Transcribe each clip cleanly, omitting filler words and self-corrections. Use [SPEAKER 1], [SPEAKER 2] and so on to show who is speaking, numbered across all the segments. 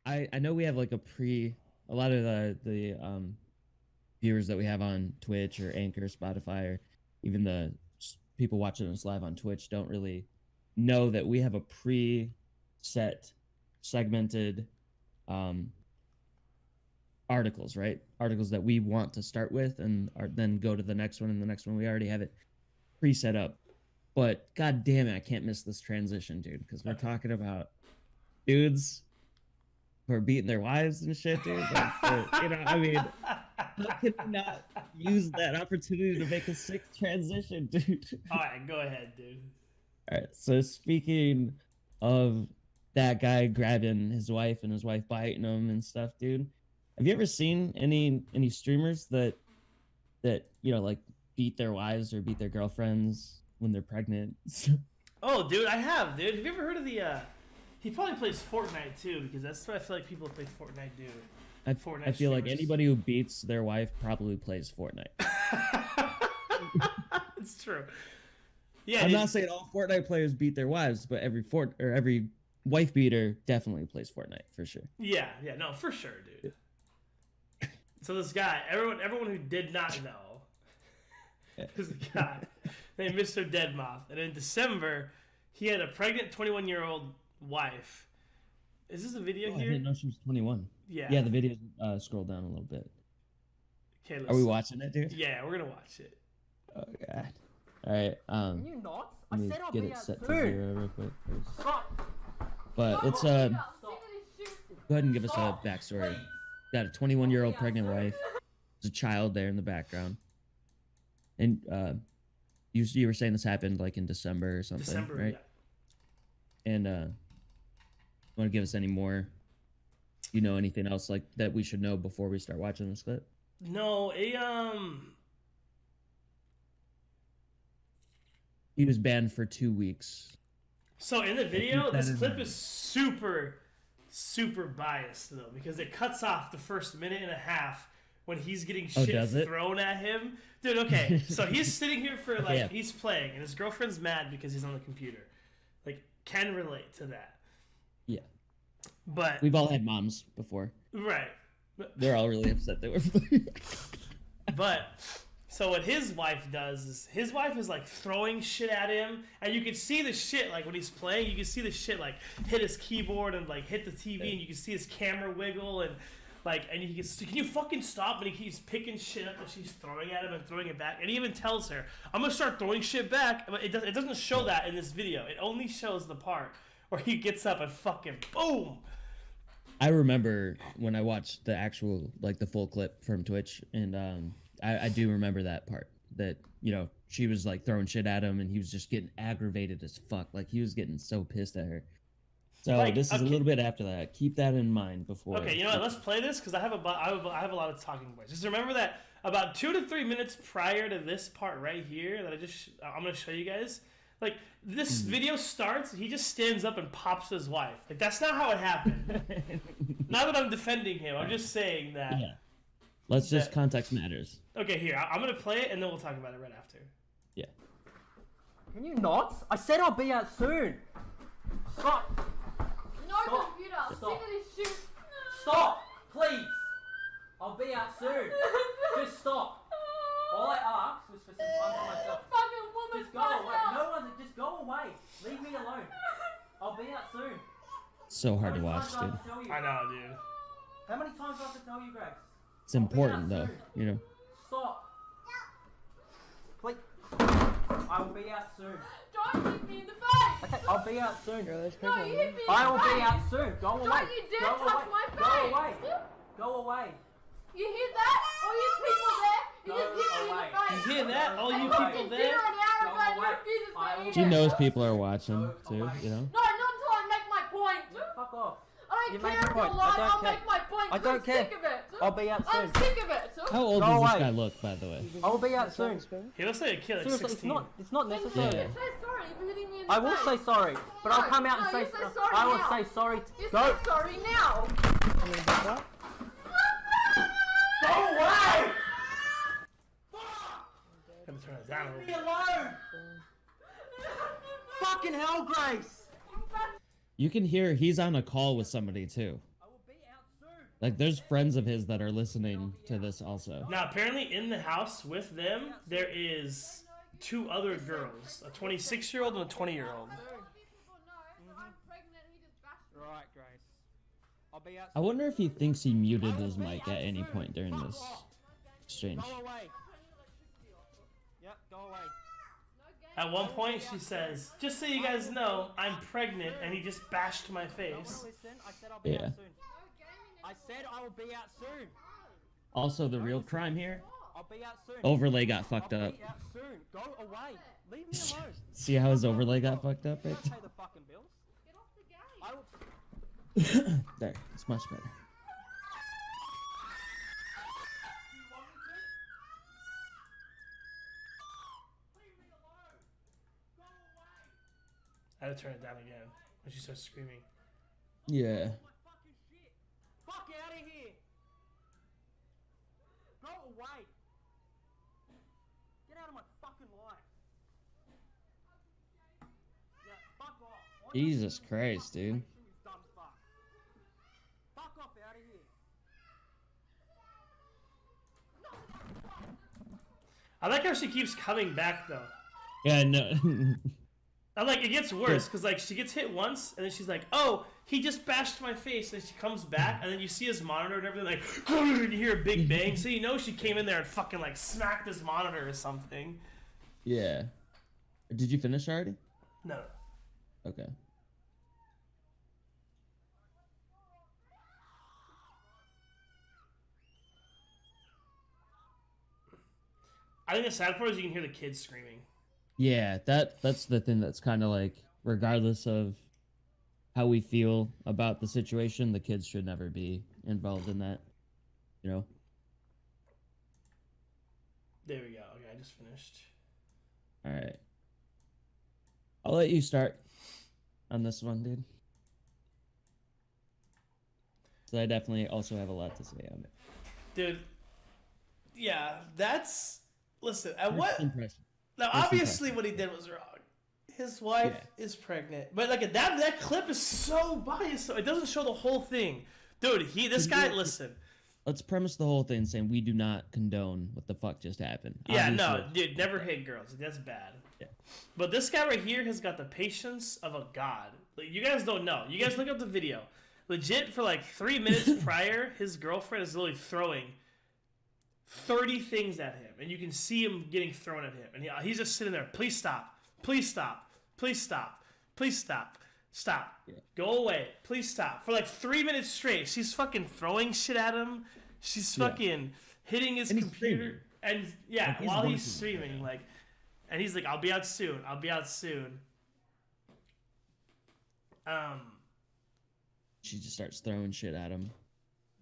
[SPEAKER 1] I know we have like a lot of the viewers that we have on Twitch or Anchor, Spotify, or even the people watching us live on Twitch don't really know that we have a pre-set segmented um articles, right? Articles that we want to start with and then go to the next one and the next one. We already have it pre-set up. But god damn it, I can't miss this transition, dude, because we're talking about dudes who are beating their wives and shit, dude. You know, I mean, how can we not use that opportunity to make a sick transition, dude?
[SPEAKER 2] All right, go ahead, dude.
[SPEAKER 1] All right, so speaking of that guy grabbing his wife and his wife biting him and stuff, dude, have you ever seen any streamers that you know like beat their wives or beat their girlfriends when they're pregnant?
[SPEAKER 2] Oh, dude, I have, dude. Have you ever heard of the? He probably plays Fortnite too, because that's what I feel like people who play Fortnite do.
[SPEAKER 1] I feel like anybody who beats their wife probably plays Fortnite.
[SPEAKER 2] It's true. Yeah,
[SPEAKER 1] I'm not saying all Fortnite players beat their wives, but every wife beater definitely plays Fortnite for sure.
[SPEAKER 2] Yeah, no, for sure, dude. So this guy, everyone who did not know, is a guy named Mr. Deadmoth, and in December, he had a pregnant 21-year-old wife. Is this a video here?
[SPEAKER 1] I didn't know she was 21.
[SPEAKER 2] Yeah.
[SPEAKER 1] Yeah, the video scroll down a little bit.
[SPEAKER 2] Okay,
[SPEAKER 1] are we watching it, dude?
[SPEAKER 2] Yeah, we're gonna watch it.
[SPEAKER 1] Oh god. All right.
[SPEAKER 3] Can you not? I
[SPEAKER 1] Let me
[SPEAKER 3] said I'll
[SPEAKER 1] get
[SPEAKER 3] be
[SPEAKER 1] it
[SPEAKER 3] out
[SPEAKER 1] set to
[SPEAKER 3] soon.
[SPEAKER 1] 0 real quick first.
[SPEAKER 3] Stop.
[SPEAKER 1] But let's go ahead and give us a backstory. Got a 21-year-old pregnant wife. There's a child there in the background. And you were saying this happened like in December or something, right?
[SPEAKER 2] Yeah.
[SPEAKER 1] And want to give us any more? You know anything else like that we should know before we start watching this clip?
[SPEAKER 2] No,
[SPEAKER 1] He was banned for 2 weeks.
[SPEAKER 2] So in the video, this clip is super biased though, because it cuts off the first minute and a half when he's getting shit thrown at him. Dude, okay, so he's sitting here for like he's playing, and his girlfriend's mad because he's on the computer. Like, can relate to that.
[SPEAKER 1] Yeah.
[SPEAKER 2] But
[SPEAKER 1] we've all had moms before.
[SPEAKER 2] Right.
[SPEAKER 1] They're all really upset they were playing.
[SPEAKER 2] But so what his wife does is his wife is like throwing shit at him, and you can see the shit like when he's playing. You can see the shit like hit his keyboard and like hit the TV, and you can see his camera wiggle and like, and he gets, can you fucking stop? And he keeps picking shit up that she's throwing at him and throwing it back. And he even tells her, "I'm gonna start throwing shit back." But it doesn't show that in this video. It only shows the part where he gets up and fucking boom.
[SPEAKER 1] I remember when I watched the actual, like the full clip from Twitch, and I do remember that part, that, you know, she was like throwing shit at him and he was just getting aggravated as fuck. Like he was getting so pissed at her. So like, this is a little bit after that. Keep that in mind before.
[SPEAKER 2] Okay, you know what? Let's play this because I have a lot of talking points. Just remember that about 2 to 3 minutes prior to this part right here that I'm gonna show you guys. Like, this video starts, he just stands up and pops his wife. Like, that's not how it happened. Not that I'm defending him, I'm just saying that.
[SPEAKER 1] Yeah. Let's just, context matters.
[SPEAKER 2] Okay, here, I'm going to play it and then we'll talk about it right after.
[SPEAKER 1] Yeah.
[SPEAKER 3] Can you not? I said I'll be out soon. Stop.
[SPEAKER 4] No computer, I'm sick of this shit.
[SPEAKER 3] Stop, please. I'll be out soon. Just stop. All I asked was for some time for myself.
[SPEAKER 4] Fucking woman,
[SPEAKER 3] Just go away. No one, just go away. Leave me alone. I'll be out soon.
[SPEAKER 1] So hard to watch, dude.
[SPEAKER 2] I know, dude.
[SPEAKER 3] How many times do I have to tell you, Greg?
[SPEAKER 1] It's important, though, you know.
[SPEAKER 3] Stop. Please. I will be out soon.
[SPEAKER 4] Don't hit me in the face.
[SPEAKER 3] Okay, I'll be out soon.
[SPEAKER 4] No, you hit me in the face.
[SPEAKER 3] I will be out soon. Go away.
[SPEAKER 4] Don't you dare touch my face.
[SPEAKER 3] Go away. Go away.
[SPEAKER 4] You hear that? All you people there, you just hit me in the face.
[SPEAKER 2] You hear that? All you people there?
[SPEAKER 1] She knows people are watching, too, you know?
[SPEAKER 4] No, not until I make my point.
[SPEAKER 3] Fuck off.
[SPEAKER 4] I don't care if you're lying, I'll make my point.
[SPEAKER 3] I don't care.
[SPEAKER 4] I'm sick of it.
[SPEAKER 3] I'll be out soon.
[SPEAKER 4] I'm sick of it.
[SPEAKER 1] How old does this guy look, by the way?
[SPEAKER 3] I'll be out soon.
[SPEAKER 2] He looks like a kid, like
[SPEAKER 3] Seriously,
[SPEAKER 2] 16.
[SPEAKER 3] it's not necessary.
[SPEAKER 1] Yeah.
[SPEAKER 4] Say sorry for hitting me in the
[SPEAKER 3] I
[SPEAKER 4] face.
[SPEAKER 3] will say sorry, but I'll come out and say
[SPEAKER 4] sorry.
[SPEAKER 3] I will
[SPEAKER 4] now.
[SPEAKER 3] say sorry.
[SPEAKER 4] You
[SPEAKER 3] Go.
[SPEAKER 4] say sorry now.
[SPEAKER 3] Go away!
[SPEAKER 2] Gotta turn it down a little
[SPEAKER 3] Leave me
[SPEAKER 2] bit.
[SPEAKER 3] alone! Fucking hell, Grace!
[SPEAKER 1] You can hear he's on a call with somebody, too.
[SPEAKER 3] I will be
[SPEAKER 1] Like, there's friends of his that are listening to this also.
[SPEAKER 2] Now, apparently, in the house with them, there is 2 other girls, a 26-year-old and a 20-year-old.
[SPEAKER 3] Right, Grace. I'll be out.
[SPEAKER 1] I wonder if he thinks he muted his mic at any point during this exchange.
[SPEAKER 3] Go away. Yep, go away.
[SPEAKER 2] At one point, she says, "Just so you guys know, I'm pregnant," and he just bashed my face.
[SPEAKER 3] Listen, I said I'll be
[SPEAKER 1] Yeah.
[SPEAKER 3] out soon. I said I will be out soon.
[SPEAKER 1] Also, the real crime here,
[SPEAKER 3] I'll be out soon.
[SPEAKER 1] overlay got fucked
[SPEAKER 3] I'll
[SPEAKER 1] up.
[SPEAKER 3] be out soon. Go away. Leave me alone.
[SPEAKER 1] See how his overlay got fucked up?
[SPEAKER 3] I
[SPEAKER 1] Right
[SPEAKER 3] don't pay the fucking bills. I will.
[SPEAKER 1] there, it's much better.
[SPEAKER 2] I had to turn it down again when she starts screaming.
[SPEAKER 1] Yeah.
[SPEAKER 3] Fucking shit. Fuck out of here. Go away. Get out of my fucking life. Yeah, fuck off.
[SPEAKER 1] Jesus Christ, dude.
[SPEAKER 3] You dumb fuck. Fuck off out of here.
[SPEAKER 2] I like how she keeps coming back though.
[SPEAKER 1] Yeah, no.
[SPEAKER 2] I like it gets worse because like she gets hit once and then she's like, "Oh, he just bashed my face," and she comes back and then you see his monitor and everything like, and you hear a big bang, so you know she came in there and fucking like smacked his monitor or something.
[SPEAKER 1] Yeah. Did you finish already?
[SPEAKER 2] No.
[SPEAKER 1] Okay.
[SPEAKER 2] I think the sad part is you can hear the kids screaming.
[SPEAKER 1] Yeah, that's the thing that's kind of like, regardless of how we feel about the situation, the kids should never be involved in that, you know?
[SPEAKER 2] There we go. Okay, I just finished.
[SPEAKER 1] All right. I'll let you start on this one, dude. So I definitely also have a lot to say on it.
[SPEAKER 2] Dude, yeah, that's... Listen, at what...
[SPEAKER 1] First impression.
[SPEAKER 2] Now,
[SPEAKER 1] First
[SPEAKER 2] obviously what he did was wrong. His wife is pregnant. But, like, that clip is so biased. So it doesn't show the whole thing. Dude, this guy... Listen.
[SPEAKER 1] Let's premise the whole thing saying we do not condone what the fuck just happened.
[SPEAKER 2] Yeah,
[SPEAKER 1] Obviously,
[SPEAKER 2] no, dude, never hit girls. That's bad.
[SPEAKER 1] Yeah.
[SPEAKER 2] But this guy right here has got the patience of a god. Like, you guys don't know. You guys look up the video. Legit, for like 3 minutes prior, his girlfriend is literally throwing 30 things at him. And you can see him getting thrown at him. And he's just sitting there. Please stop. Please stop. Please stop. Please stop. Stop.
[SPEAKER 1] Yeah.
[SPEAKER 2] Go away. Please stop. For like 3 minutes straight, she's fucking throwing shit at him. She's fucking hitting his computer. And yeah,
[SPEAKER 1] Like,
[SPEAKER 2] while he's
[SPEAKER 1] working.
[SPEAKER 2] streaming, like, and he's like, "I'll be out soon. I'll be out soon."
[SPEAKER 1] She just starts throwing shit at him.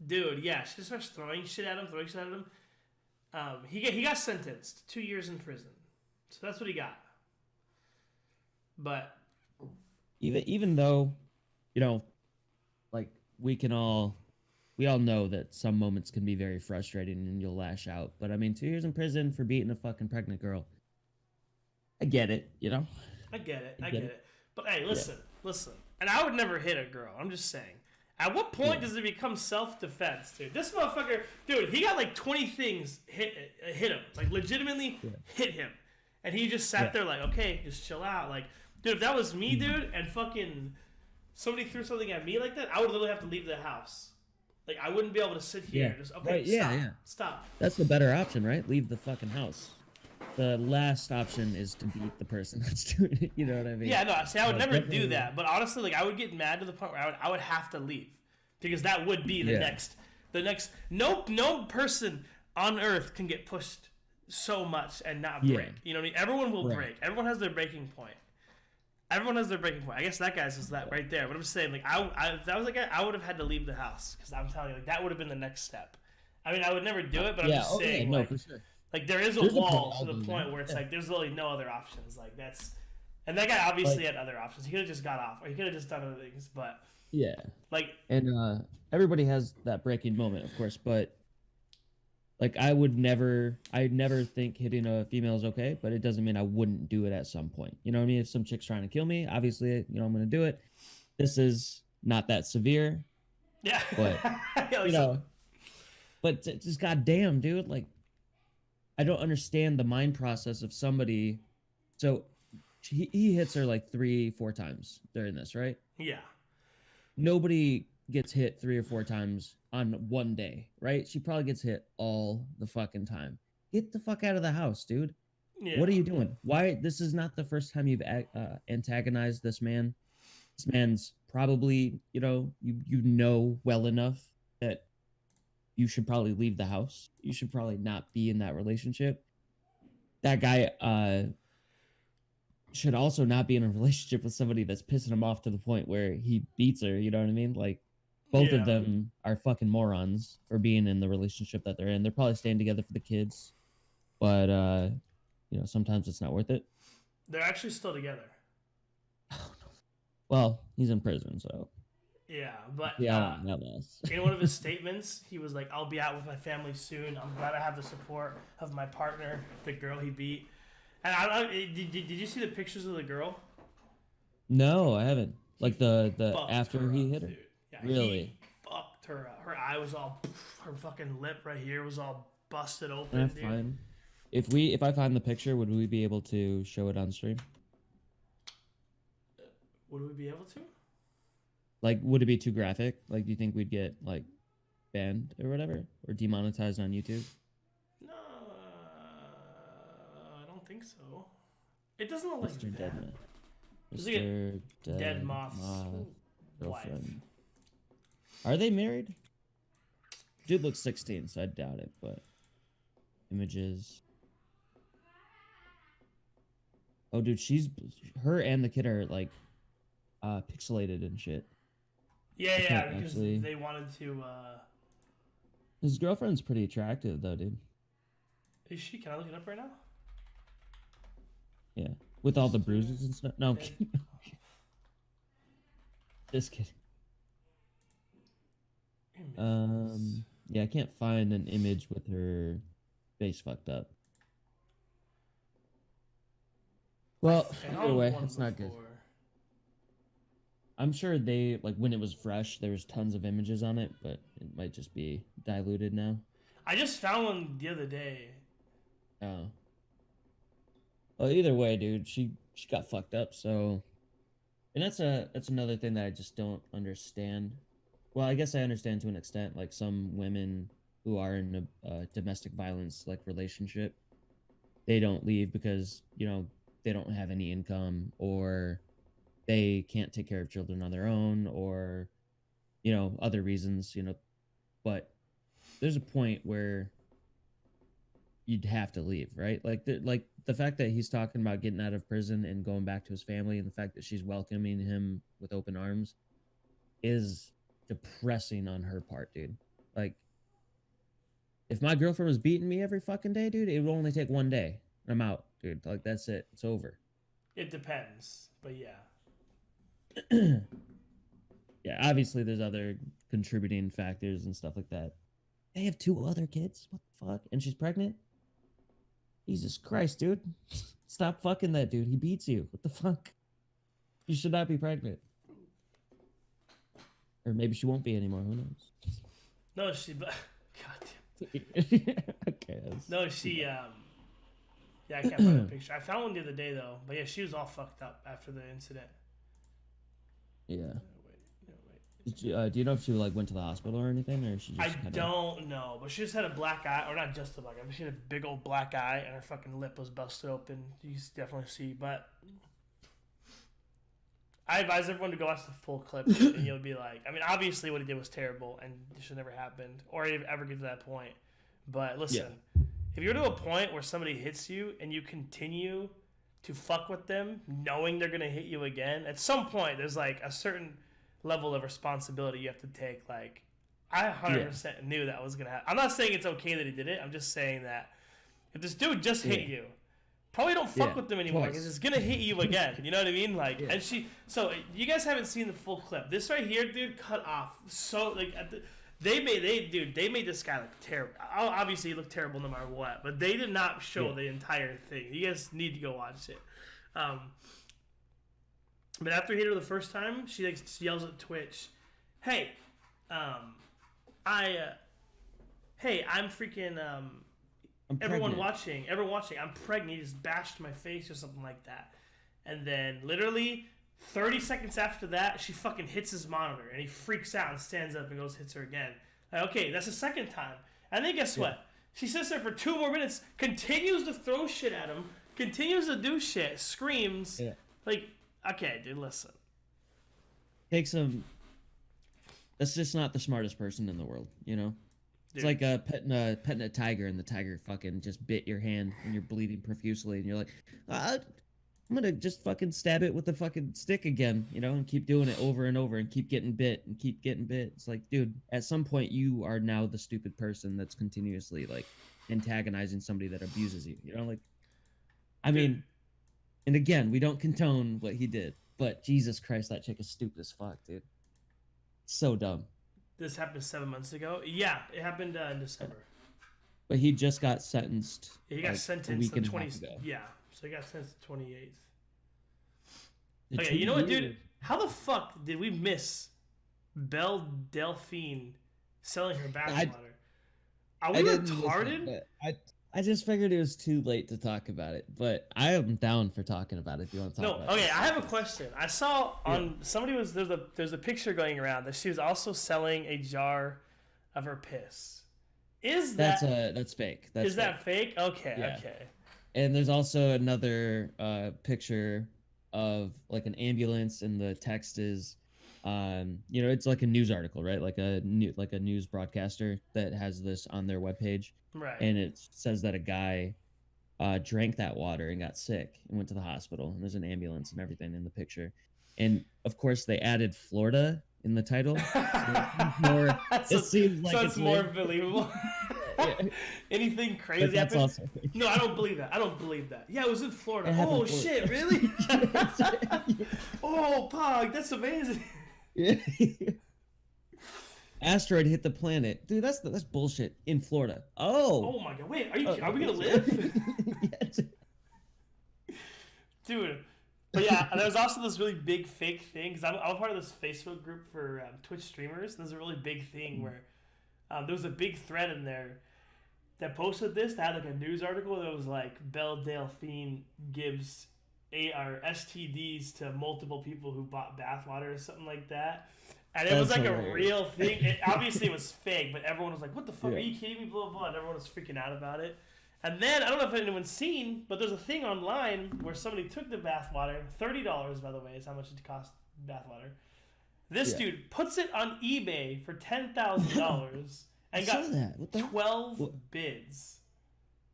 [SPEAKER 2] Dude, yeah, she just starts throwing shit at him. He got sentenced 2 years in prison, so that's what he got. But
[SPEAKER 1] Even though, you know, like we all know that some moments can be very frustrating and you'll lash out. But I mean, 2 years in prison for beating a fucking pregnant girl. I get it, you know?
[SPEAKER 2] I get it. But hey, listen. And I would never hit a girl. I'm just saying. At what point does it become self-defense, dude? This motherfucker, dude, he got like 20 things hit him. Like, legitimately hit him. And he just sat there like, okay, just chill out. Like, dude, if that was me, dude, and fucking somebody threw something at me like that, I would literally have to leave the house. Like, I wouldn't be able to sit here. Just, okay,
[SPEAKER 1] Right,
[SPEAKER 2] stop.
[SPEAKER 1] That's the better option, right? Leave the fucking house. The last option is to beat the person that's doing it. You know what I mean?
[SPEAKER 2] Yeah, no, see, I would never
[SPEAKER 1] definitely.
[SPEAKER 2] do that. But honestly, like, I would get mad to the point where I would have to leave. Because that would be the next, no person on earth can get pushed so much and not break.
[SPEAKER 1] Yeah.
[SPEAKER 2] You know what I mean? Everyone will break. Everyone has their breaking point. I guess that guy's just that right there. But I'm saying, like, if that was the guy, I would have had to leave the house. Because I'm telling you, like, that would have been the next step. I mean, I would never do it, but I'm just saying, like,
[SPEAKER 1] for sure.
[SPEAKER 2] like, there is a
[SPEAKER 1] There's a
[SPEAKER 2] wall
[SPEAKER 1] point
[SPEAKER 2] to the
[SPEAKER 1] I'll do
[SPEAKER 2] point
[SPEAKER 1] that.
[SPEAKER 2] where it's like, there's literally no other options. Like, that's... And that guy obviously had other options. He could have just got off. Or he could have just done other things. But,
[SPEAKER 1] Yeah.
[SPEAKER 2] like...
[SPEAKER 1] And everybody has that breaking moment, of course, but like I'd never think hitting a female is okay, but it doesn't mean I wouldn't do it at some point. You know what I mean? If some chick's trying to kill me, obviously, you know, I'm going to do it. This is not that severe.
[SPEAKER 2] Yeah.
[SPEAKER 1] But
[SPEAKER 2] Yeah,
[SPEAKER 1] you know, but just goddamn, dude, like I don't understand the mind process of somebody. So he hits her like 3, 4 times during this, right?
[SPEAKER 2] yeah.
[SPEAKER 1] Nobody gets hit 3 or 4 times on one day, right? She probably gets hit all the fucking time. Get the fuck out of the house, dude.
[SPEAKER 2] Yeah.
[SPEAKER 1] What are you doing? Why? This is not the first time you've antagonized this man. This man's probably, you know well enough that you should probably leave the house. You should probably not be in that relationship. That guy should also not be in a relationship with somebody that's pissing him off to the point where he beats her. You know what I mean? Like both
[SPEAKER 2] Yeah.
[SPEAKER 1] of them are fucking morons for being in the relationship that they're in. They're probably staying together for the kids, but sometimes it's not worth it.
[SPEAKER 2] They're actually still together.
[SPEAKER 1] Well, he's in prison, so
[SPEAKER 2] Yeah, but
[SPEAKER 1] yeah, that lasts.
[SPEAKER 2] in one of his statements, he was like, "I'll be out with my family soon. I'm glad I have the support of my partner, the girl he beat." And did you see the pictures of the girl?
[SPEAKER 1] No, I haven't. Like the
[SPEAKER 2] Fucked
[SPEAKER 1] after
[SPEAKER 2] her
[SPEAKER 1] he
[SPEAKER 2] up,
[SPEAKER 1] hit her.
[SPEAKER 2] dude. Yeah,
[SPEAKER 1] Really?
[SPEAKER 2] He fucked her up. Her eye was all, her fucking lip right here was all busted open.
[SPEAKER 1] That's
[SPEAKER 2] Dude.
[SPEAKER 1] fine. If I find the picture, would we be able to show it on stream?
[SPEAKER 2] Would we be able to?
[SPEAKER 1] Like, would it be too graphic? Like, do you think we'd get like banned or whatever, or demonetized on YouTube?
[SPEAKER 2] No, I don't think so. It doesn't look like
[SPEAKER 1] Mr.
[SPEAKER 2] that.
[SPEAKER 1] Deadman.
[SPEAKER 2] It's like
[SPEAKER 1] Mr.
[SPEAKER 2] Deadmoth's wife.
[SPEAKER 1] girlfriend. Are they married? Dude looks 16, so I doubt it. But images. Oh, dude, her and the kid are like pixelated and shit.
[SPEAKER 2] Yeah,
[SPEAKER 1] can't
[SPEAKER 2] because
[SPEAKER 1] actually-
[SPEAKER 2] they wanted to.
[SPEAKER 1] His girlfriend's pretty attractive, though, dude.
[SPEAKER 2] Is she? Can I look it up right now?
[SPEAKER 1] Yeah, with all the bruises and stuff. No, I'm
[SPEAKER 2] Dead-
[SPEAKER 1] kidding. Just kidding.
[SPEAKER 2] Images.
[SPEAKER 1] Yeah, I can't find an image with her face fucked up. Well,
[SPEAKER 2] I
[SPEAKER 1] either
[SPEAKER 2] found
[SPEAKER 1] way,
[SPEAKER 2] one
[SPEAKER 1] it's not good.
[SPEAKER 2] before.
[SPEAKER 1] I'm sure they like when it was fresh, there was tons of images on it, but it might just be diluted now.
[SPEAKER 2] I just found one the other day.
[SPEAKER 1] Oh. Well, either way, dude, she got fucked up. So, and that's another thing that I just don't understand. Well, I guess I understand to an extent. Like some women who are in a domestic violence like relationship, they don't leave because they don't have any income or they can't take care of children on their own or other reasons. But there's a point where you'd have to leave, right? Like the fact that he's talking about getting out of prison and going back to his family, and the fact that she's welcoming him with open arms is depressing on her part, dude. Like, if my girlfriend was beating me every fucking day, dude, it would only take one day. I'm out, dude. Like, that's it. It's over.
[SPEAKER 2] It depends, but yeah.
[SPEAKER 1] Yeah, obviously there's other contributing factors and stuff like that. They have 2 other kids. What the fuck? And she's pregnant? Jesus Christ, dude. Stop fucking that dude. He beats you. What the fuck? You should not be pregnant. Or maybe she won't be anymore. Who knows?
[SPEAKER 2] No, she. God damn.
[SPEAKER 1] Okay.
[SPEAKER 2] No, she. Yeah, I can't find the picture. I found one the other day though, but yeah, she was all fucked up after the incident.
[SPEAKER 1] Yeah.
[SPEAKER 2] Wait.
[SPEAKER 1] Did you, do you know if she like went to the hospital or anything, or she just?
[SPEAKER 2] I
[SPEAKER 1] kinda...
[SPEAKER 2] don't know, but she just had a black eye, or not just a black eye, but she had a big old black eye, and her fucking lip was busted open. You can definitely see, but I advise everyone to go watch the full clip, and you'll be like, I mean, obviously what he did was terrible, and it should never happened, or ever get to that point. But listen, if you're to a point where somebody hits you and you continue to fuck with them, knowing they're gonna hit you again, at some point there's like a certain level of responsibility you have to take. Like, I 100% knew that was gonna happen. I'm not saying it's okay that he did it. I'm just saying that if this dude just hit you, probably don't fuck with them anymore because it's gonna hit you again. You know what I mean? Like, and she. So you guys haven't seen the full clip. This right here, dude, cut off. So like, they made this guy look terrible. Obviously, he looked terrible no matter what. But they did not show the entire thing. You guys need to go watch it. But after he hit her the first time, she yells at Twitch, "Hey, Hey, I'm freaking
[SPEAKER 1] I'm
[SPEAKER 2] everyone
[SPEAKER 1] pregnant.
[SPEAKER 2] watching, I'm pregnant. He just bashed my face or something like that. And then literally 30 seconds after that, she fucking hits his monitor and he freaks out and stands up and goes hits her again. Like, okay, that's the second time. And then guess what? She sits there for 2 more minutes, continues to throw shit at him, continues to do shit, screams.
[SPEAKER 1] Yeah.
[SPEAKER 2] Like, okay, dude, listen.
[SPEAKER 1] Takes some. That's just not the smartest person in the world, you know. It's
[SPEAKER 2] Dude.
[SPEAKER 1] like petting a tiger, and the tiger fucking just bit your hand, and you're bleeding profusely, and you're like, I'm gonna just fucking stab it with the fucking stick again, you know, and keep doing it over and over, and keep getting bit, and keep getting bit. It's like, dude, at some point, you are now the stupid person that's continuously like antagonizing somebody that abuses you, you know, like. I mean, and again, we don't condone what he did, but Jesus Christ, that chick is stupid as fuck, dude. So dumb.
[SPEAKER 2] This happened 7 months ago. Yeah, it happened in December.
[SPEAKER 1] But he just got sentenced.
[SPEAKER 2] He got
[SPEAKER 1] like,
[SPEAKER 2] sentenced
[SPEAKER 1] a week
[SPEAKER 2] the
[SPEAKER 1] and a
[SPEAKER 2] 20.
[SPEAKER 1] half ago.
[SPEAKER 2] Yeah, so he got sentenced the 28th.
[SPEAKER 1] The
[SPEAKER 2] Okay,
[SPEAKER 1] 2
[SPEAKER 2] you know what,
[SPEAKER 1] years.
[SPEAKER 2] dude? How the fuck did we miss Belle Delphine selling her bathwater? Are we
[SPEAKER 1] didn't listen,
[SPEAKER 2] retarded?
[SPEAKER 1] but I just figured it was too late to talk about it. But I am down for talking about it if you want to talk
[SPEAKER 2] No,
[SPEAKER 1] about it.
[SPEAKER 2] okay. I have a question. I saw on there's a picture going around that she was also selling a jar of her piss. Is that
[SPEAKER 1] That's fake. That's
[SPEAKER 2] is that fake? Okay,
[SPEAKER 1] Yeah.
[SPEAKER 2] okay.
[SPEAKER 1] And there's also another picture of like an ambulance, and the text is, you know, it's like a news article, right? Like a news broadcaster that has this on their webpage,
[SPEAKER 2] Right.
[SPEAKER 1] and it says that a guy drank that water and got sick and went to the hospital, and there's an ambulance and everything in the picture, and of course they added Florida in the title. It seems like
[SPEAKER 2] so it's more
[SPEAKER 1] weird.
[SPEAKER 2] believable.
[SPEAKER 1] Yeah.
[SPEAKER 2] Anything
[SPEAKER 1] But
[SPEAKER 2] crazy
[SPEAKER 1] that's
[SPEAKER 2] happened?
[SPEAKER 1] also fake.
[SPEAKER 2] No, I don't believe that. I don't believe that. Yeah, it was in Florida.
[SPEAKER 1] It happened
[SPEAKER 2] Oh
[SPEAKER 1] in Florida.
[SPEAKER 2] shit, really? Oh, Pog, that's amazing.
[SPEAKER 1] Yeah. Asteroid hit the planet, dude. That's bullshit in Florida.
[SPEAKER 2] Oh my god, wait, are we gonna live?
[SPEAKER 1] Yes.
[SPEAKER 2] Dude. But yeah, there's also this really big fake thing, because I'm a part of this Facebook group for Twitch streamers, and there's a really big thing where there was a big thread in there that posted this, that had like a news article that was like, Belle Delphine gives STDs to multiple people who bought bathwater or something like that. And it was
[SPEAKER 1] That's
[SPEAKER 2] like
[SPEAKER 1] hilarious.
[SPEAKER 2] a real thing. It obviously was fake, but everyone was like, what the fuck,
[SPEAKER 1] Yeah.
[SPEAKER 2] are you kidding me, blah, blah, blah, and everyone was freaking out about it. And then, I don't know if anyone's seen, but there's a thing online where somebody took the bathwater, $30 by the way is how much it cost bathwater. This
[SPEAKER 1] Yeah.
[SPEAKER 2] dude puts it on eBay for $10,000 and
[SPEAKER 1] I saw
[SPEAKER 2] got
[SPEAKER 1] that. What the?
[SPEAKER 2] 12
[SPEAKER 1] What?
[SPEAKER 2] bids.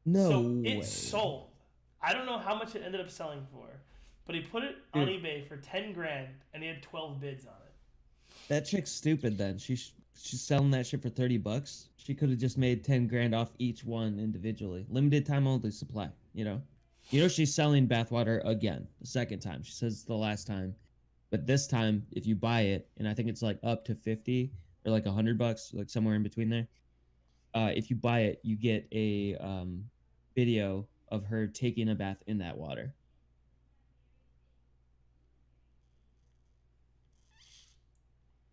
[SPEAKER 1] No
[SPEAKER 2] So
[SPEAKER 1] way.
[SPEAKER 2] it sold. I don't know how much it ended up selling for, but he put it on
[SPEAKER 1] Dude.
[SPEAKER 2] eBay for 10 grand and he had 12 bids on it.
[SPEAKER 1] That chick's stupid. Then she's selling that shit for $30. She could have just made 10 grand off each one individually. Limited time only supply. You know she's selling bathwater again, the second time. She says it's the last time, but this time if you buy it, and I think it's like up to 50 or like $100, like somewhere in between there. If you buy it, you get a video of her taking a bath in that water.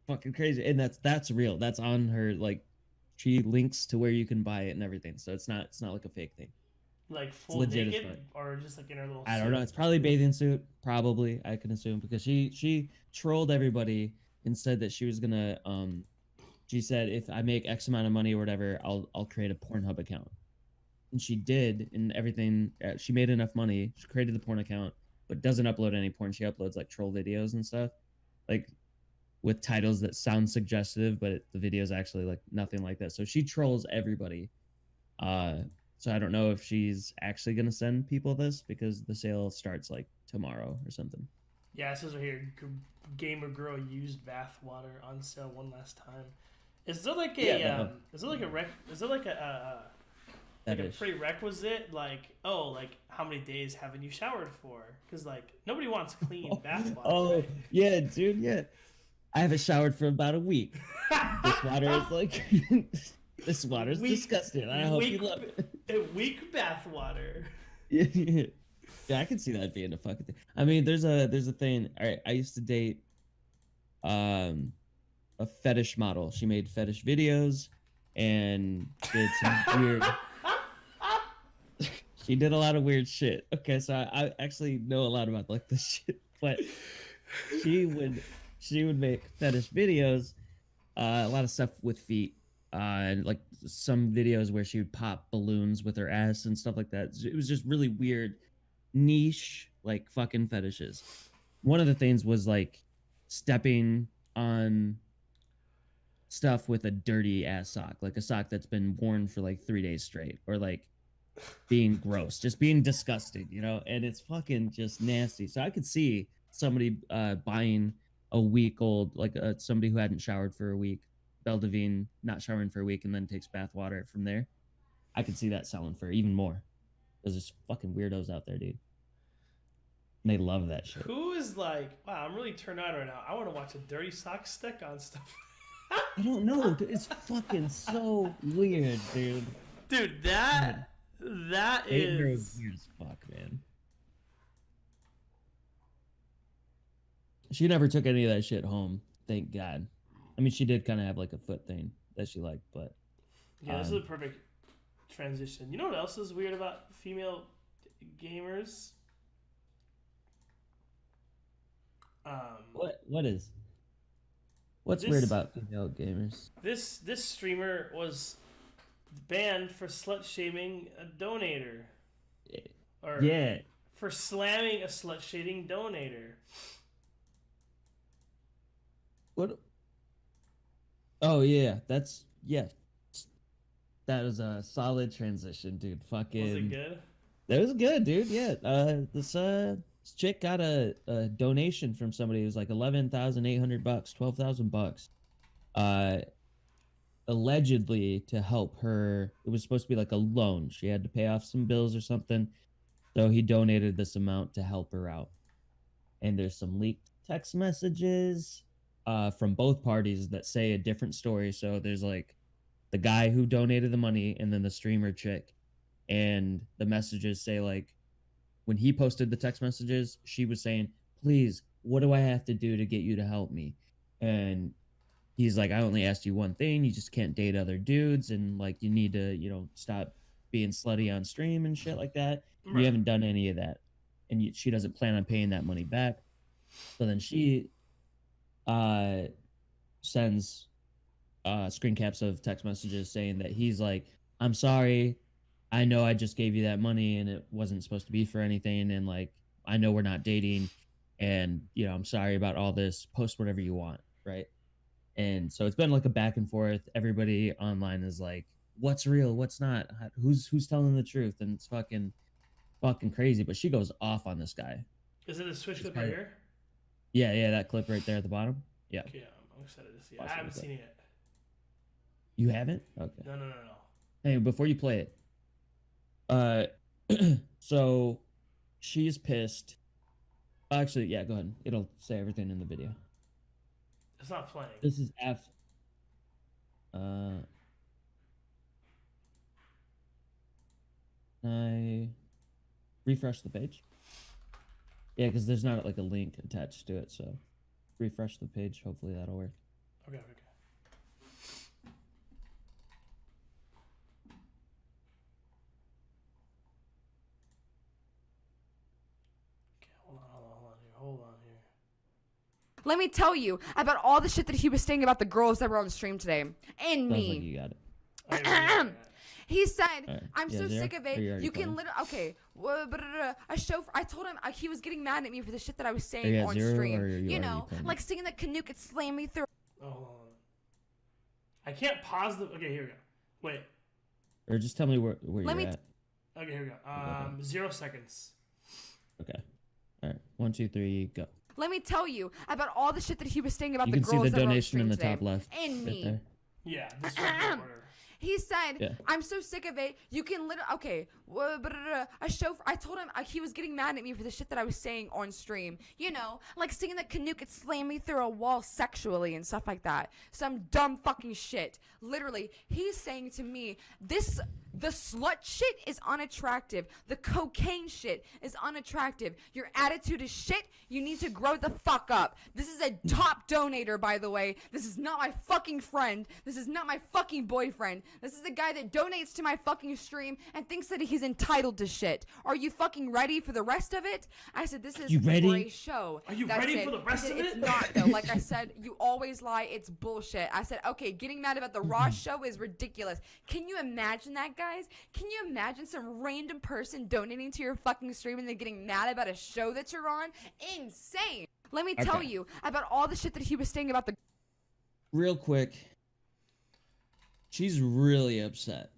[SPEAKER 1] Fucking crazy, and that's real. That's on her, like, she links to where you can buy it and everything. So it's not like a fake thing.
[SPEAKER 2] Like full
[SPEAKER 1] legit as
[SPEAKER 2] naked
[SPEAKER 1] fuck.
[SPEAKER 2] or just like in her little
[SPEAKER 1] I don't
[SPEAKER 2] suit?
[SPEAKER 1] know. It's probably bathing suit. Probably, I can assume, because she trolled everybody and said that she was gonna she said if I make X amount of money or whatever, I'll create a Pornhub account. And she did, and everything. She made enough money. She created the porn account, but doesn't upload any porn. She uploads like troll videos and stuff, like with titles that sound suggestive, but the video is actually like nothing like that. So she trolls everybody. So I don't know if she's actually gonna send people this, because the sale starts like tomorrow or something.
[SPEAKER 2] Yeah, it says right here, gamer girl used bath water on sale one last time. Is there like a
[SPEAKER 1] Yeah, no.
[SPEAKER 2] is there like a
[SPEAKER 1] That
[SPEAKER 2] like a
[SPEAKER 1] is.
[SPEAKER 2] prerequisite, like, oh, like how many days haven't you showered for? Because like nobody wants clean bath water.
[SPEAKER 1] Oh
[SPEAKER 2] right?
[SPEAKER 1] yeah, dude, yeah. I haven't showered for about a week. This water is like this water is
[SPEAKER 2] Weak-
[SPEAKER 1] disgusting. I hope you
[SPEAKER 2] weak-
[SPEAKER 1] love it.
[SPEAKER 2] A weak bath water.
[SPEAKER 1] Yeah, I can see that being a fucking thing. I mean, there's a thing. All right, I used to date a a fetish model. She made fetish videos and did some weird. She did a lot of weird shit. Okay, so I actually know a lot about like this shit, but she would make fetish videos, a lot of stuff with feet, and like some videos where she would pop balloons with her ass and stuff like that. It was just really weird, niche, like fucking fetishes. One of the things was like stepping on stuff with a dirty ass sock, like a sock that's been worn for like 3 days straight, or like being gross, just being disgusting, you know, and it's fucking just nasty. So I could see somebody buying a week old, like somebody who hadn't showered for a week, Belle Devine not showering for a week and then takes bath water from there. I could see that selling for even more. There's just fucking weirdos out there, dude. And they love that shit.
[SPEAKER 2] Who is like, wow, I'm really turned on right now. I want to watch a dirty sock stick on stuff.
[SPEAKER 1] I don't know. Dude, it's fucking so weird, dude.
[SPEAKER 2] Dude, that is
[SPEAKER 1] weird as fuck, man. She never took any of that shit home, thank God. I mean, she did kind of have like a foot thing that she liked, but
[SPEAKER 2] yeah, this is a perfect transition. You know what else is weird about female gamers?
[SPEAKER 1] What's weird about female gamers?
[SPEAKER 2] This streamer was banned for slut shaming a donator. Or
[SPEAKER 1] yeah.
[SPEAKER 2] For slamming a slut shaming donator.
[SPEAKER 1] What? Oh yeah, that was a solid transition, dude. Fucking.
[SPEAKER 2] Was it good?
[SPEAKER 1] That was good, dude. Yeah. This chick got a donation from somebody. It was like $11,800, $12,000. Allegedly to help her. It was supposed to be like a loan. She had to pay off some bills or something. So he donated this amount to help her out. And there's some leaked text messages from both parties that say a different story. So there's like the guy who donated the money and then the streamer chick. And the messages say like, when he posted the text messages, she was saying, please, what do I have to do to get you to help me? And he's like, I only asked you one thing. You just can't date other dudes. And like, you need to, you know, stop being slutty on stream and shit like that. Right. You haven't done any of that. And she doesn't plan on paying that money back. So then she sends screen caps of text messages saying that he's like, I'm sorry. I know I just gave you that money and it wasn't supposed to be for anything. And like, I know we're not dating and, you know, I'm sorry about all this. Post whatever you want. Right. And so it's been like a back and forth. Everybody online is like, what's real? What's not? Who's telling the truth? And it's fucking crazy. But she goes off on this guy.
[SPEAKER 2] Is it a Switch clip right here?
[SPEAKER 1] Yeah. That clip right there at the bottom. Yeah.
[SPEAKER 2] Okay, I'm excited to see it. I haven't seen it yet.
[SPEAKER 1] You haven't? Okay.
[SPEAKER 2] No.
[SPEAKER 1] Hey, before you play it, so she's pissed. Actually, yeah, go ahead. It'll say everything in the video.
[SPEAKER 2] It's not playing.
[SPEAKER 1] This is I refresh the page. Yeah, because there's not like a link attached to it, so refresh the page. Hopefully that'll work.
[SPEAKER 2] Okay. Hold on here.
[SPEAKER 4] Let me tell you about all the shit that he was saying about the girls that were on the stream today. And
[SPEAKER 1] Sounds
[SPEAKER 4] me.
[SPEAKER 1] like you got it.
[SPEAKER 4] He said,
[SPEAKER 1] right.
[SPEAKER 4] I'm so
[SPEAKER 1] Zero?
[SPEAKER 4] sick of it. You can literally, okay. A show, I told him, he was getting mad at me for the shit that I was saying on stream. You know, like saying that Canoe could slam me through.
[SPEAKER 2] Oh, I can't pause the, okay, here we go. Wait.
[SPEAKER 1] Or just tell me where you're at.
[SPEAKER 2] Okay, here we go. 0 seconds.
[SPEAKER 1] Okay. All right. 1, 2, 3, go.
[SPEAKER 4] Let me tell you about all the shit that he was saying about
[SPEAKER 1] You
[SPEAKER 4] the
[SPEAKER 1] can
[SPEAKER 4] girls
[SPEAKER 1] see the
[SPEAKER 4] that were on
[SPEAKER 1] donation in the
[SPEAKER 4] stream
[SPEAKER 1] top
[SPEAKER 4] today.
[SPEAKER 1] left.
[SPEAKER 4] And
[SPEAKER 1] right
[SPEAKER 4] me.
[SPEAKER 1] there.
[SPEAKER 2] Yeah, this is the order.
[SPEAKER 4] He said, I'm so sick of it. You can literally, okay, a show, I told him he was getting mad at me for the shit that I was saying on stream. You know, like saying that Canoe could slam me through a wall sexually and stuff like that. Some dumb fucking shit. Literally, he's saying to me, the slut shit is unattractive. The cocaine shit is unattractive. Your attitude is shit. You need to grow the fuck up. This is a top donator, by the way. This is not my fucking friend. This is not my fucking boyfriend. This is the guy that donates to my fucking stream and thinks that he's entitled to shit. Are you fucking ready for the rest of it? I said, this is a great show.
[SPEAKER 2] Are you ready for the rest of it?
[SPEAKER 4] It's not, though. Like I said, you always lie. It's bullshit. I said, okay, getting mad about the Raw show is ridiculous. Can you imagine that, guys? Can you imagine some random person donating to your fucking stream and then getting mad about a show that you're on? Insane. Let me tell you about all the shit that he was saying about the...
[SPEAKER 1] Real quick. She's really upset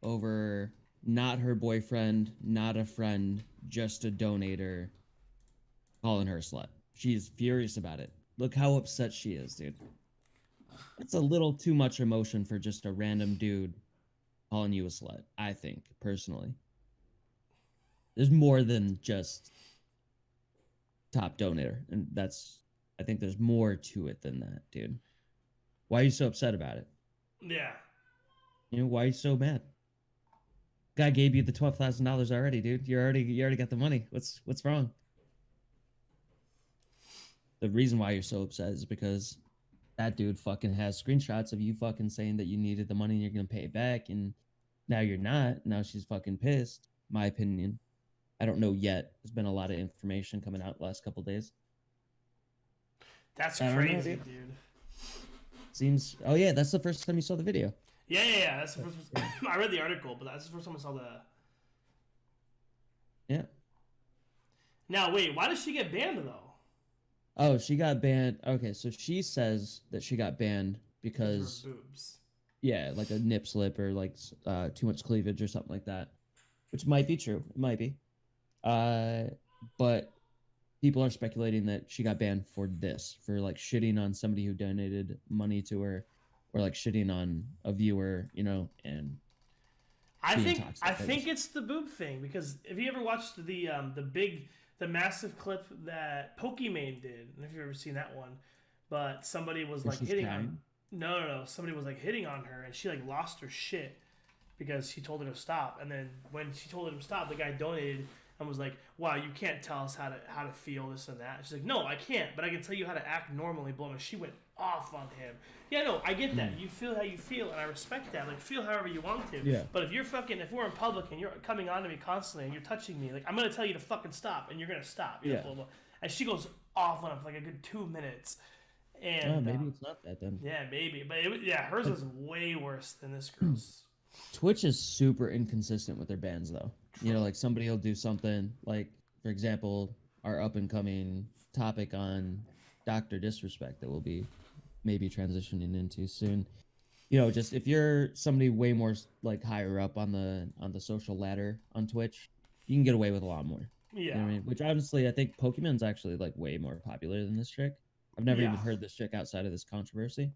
[SPEAKER 1] over not her boyfriend, not a friend, just a donator calling her a slut. She's furious about it. Look how upset she is, dude. It's a little too much emotion for just a random dude calling you a slut, I think, personally. There's more than just top donator, and I think there's more to it than that, dude. Why are you so upset about it?
[SPEAKER 2] Yeah.
[SPEAKER 1] You know, why are you so mad? Guy gave you the $12,000 already, dude. You already got the money. What's wrong? The reason why you're so upset is because that dude fucking has screenshots of you fucking saying that you needed the money and you're gonna pay it back, and now you're not. Now she's fucking pissed. My opinion. I don't know yet. There's been a lot of information coming out the last couple days.
[SPEAKER 2] That's crazy, dude.
[SPEAKER 1] Seems. Oh yeah, that's the first time you saw the video.
[SPEAKER 2] Yeah. That's the first. I read the article, but that's the first time I saw the.
[SPEAKER 1] Yeah.
[SPEAKER 2] Now wait, why does she get banned though?
[SPEAKER 1] Oh, she got banned. Okay, so she says that she got banned because
[SPEAKER 2] her boobs.
[SPEAKER 1] Yeah, like a nip slip or like too much cleavage or something like that, which might be true. It might be. But people are speculating that she got banned for this, for like shitting on somebody who donated money to her, or like shitting on a viewer, you know, and
[SPEAKER 2] I think it's the boob thing, because if you ever watched the massive clip that Pokimane did, I don't know if you've ever seen that one, but somebody was like hitting on somebody was like hitting on her, and she like lost her shit because she told her to stop, and then when she told her to stop, the guy donated and was like, wow, you can't tell us how to feel, this and that. She's like, no, I can't, but I can tell you how to act normally, blah, and she went off on him. Yeah, no, I get that. You feel how you feel, and I respect that. Like, feel however you want to.
[SPEAKER 1] Yeah.
[SPEAKER 2] But if we're in public and you're coming on to me constantly and you're touching me, like, I'm gonna tell you to fucking stop, and you're gonna stop. You know, blah, blah. And she goes off on him for like a good 2 minutes. And
[SPEAKER 1] maybe it's not that then.
[SPEAKER 2] Yeah, maybe, but hers is way worse than this girl's.
[SPEAKER 1] Twitch is super inconsistent with their bans, though. You know, like somebody will do something, like, for example, our up-and-coming topic on Dr. Disrespect that we'll be maybe transitioning into soon. You know, just if you're somebody way more, like, higher up on the social ladder on Twitch, you can get away with a lot more.
[SPEAKER 2] Yeah.
[SPEAKER 1] You know what I mean? Which, honestly, I think Pokemon's actually, like, way more popular than this chick. I've never even heard this chick outside of this controversy.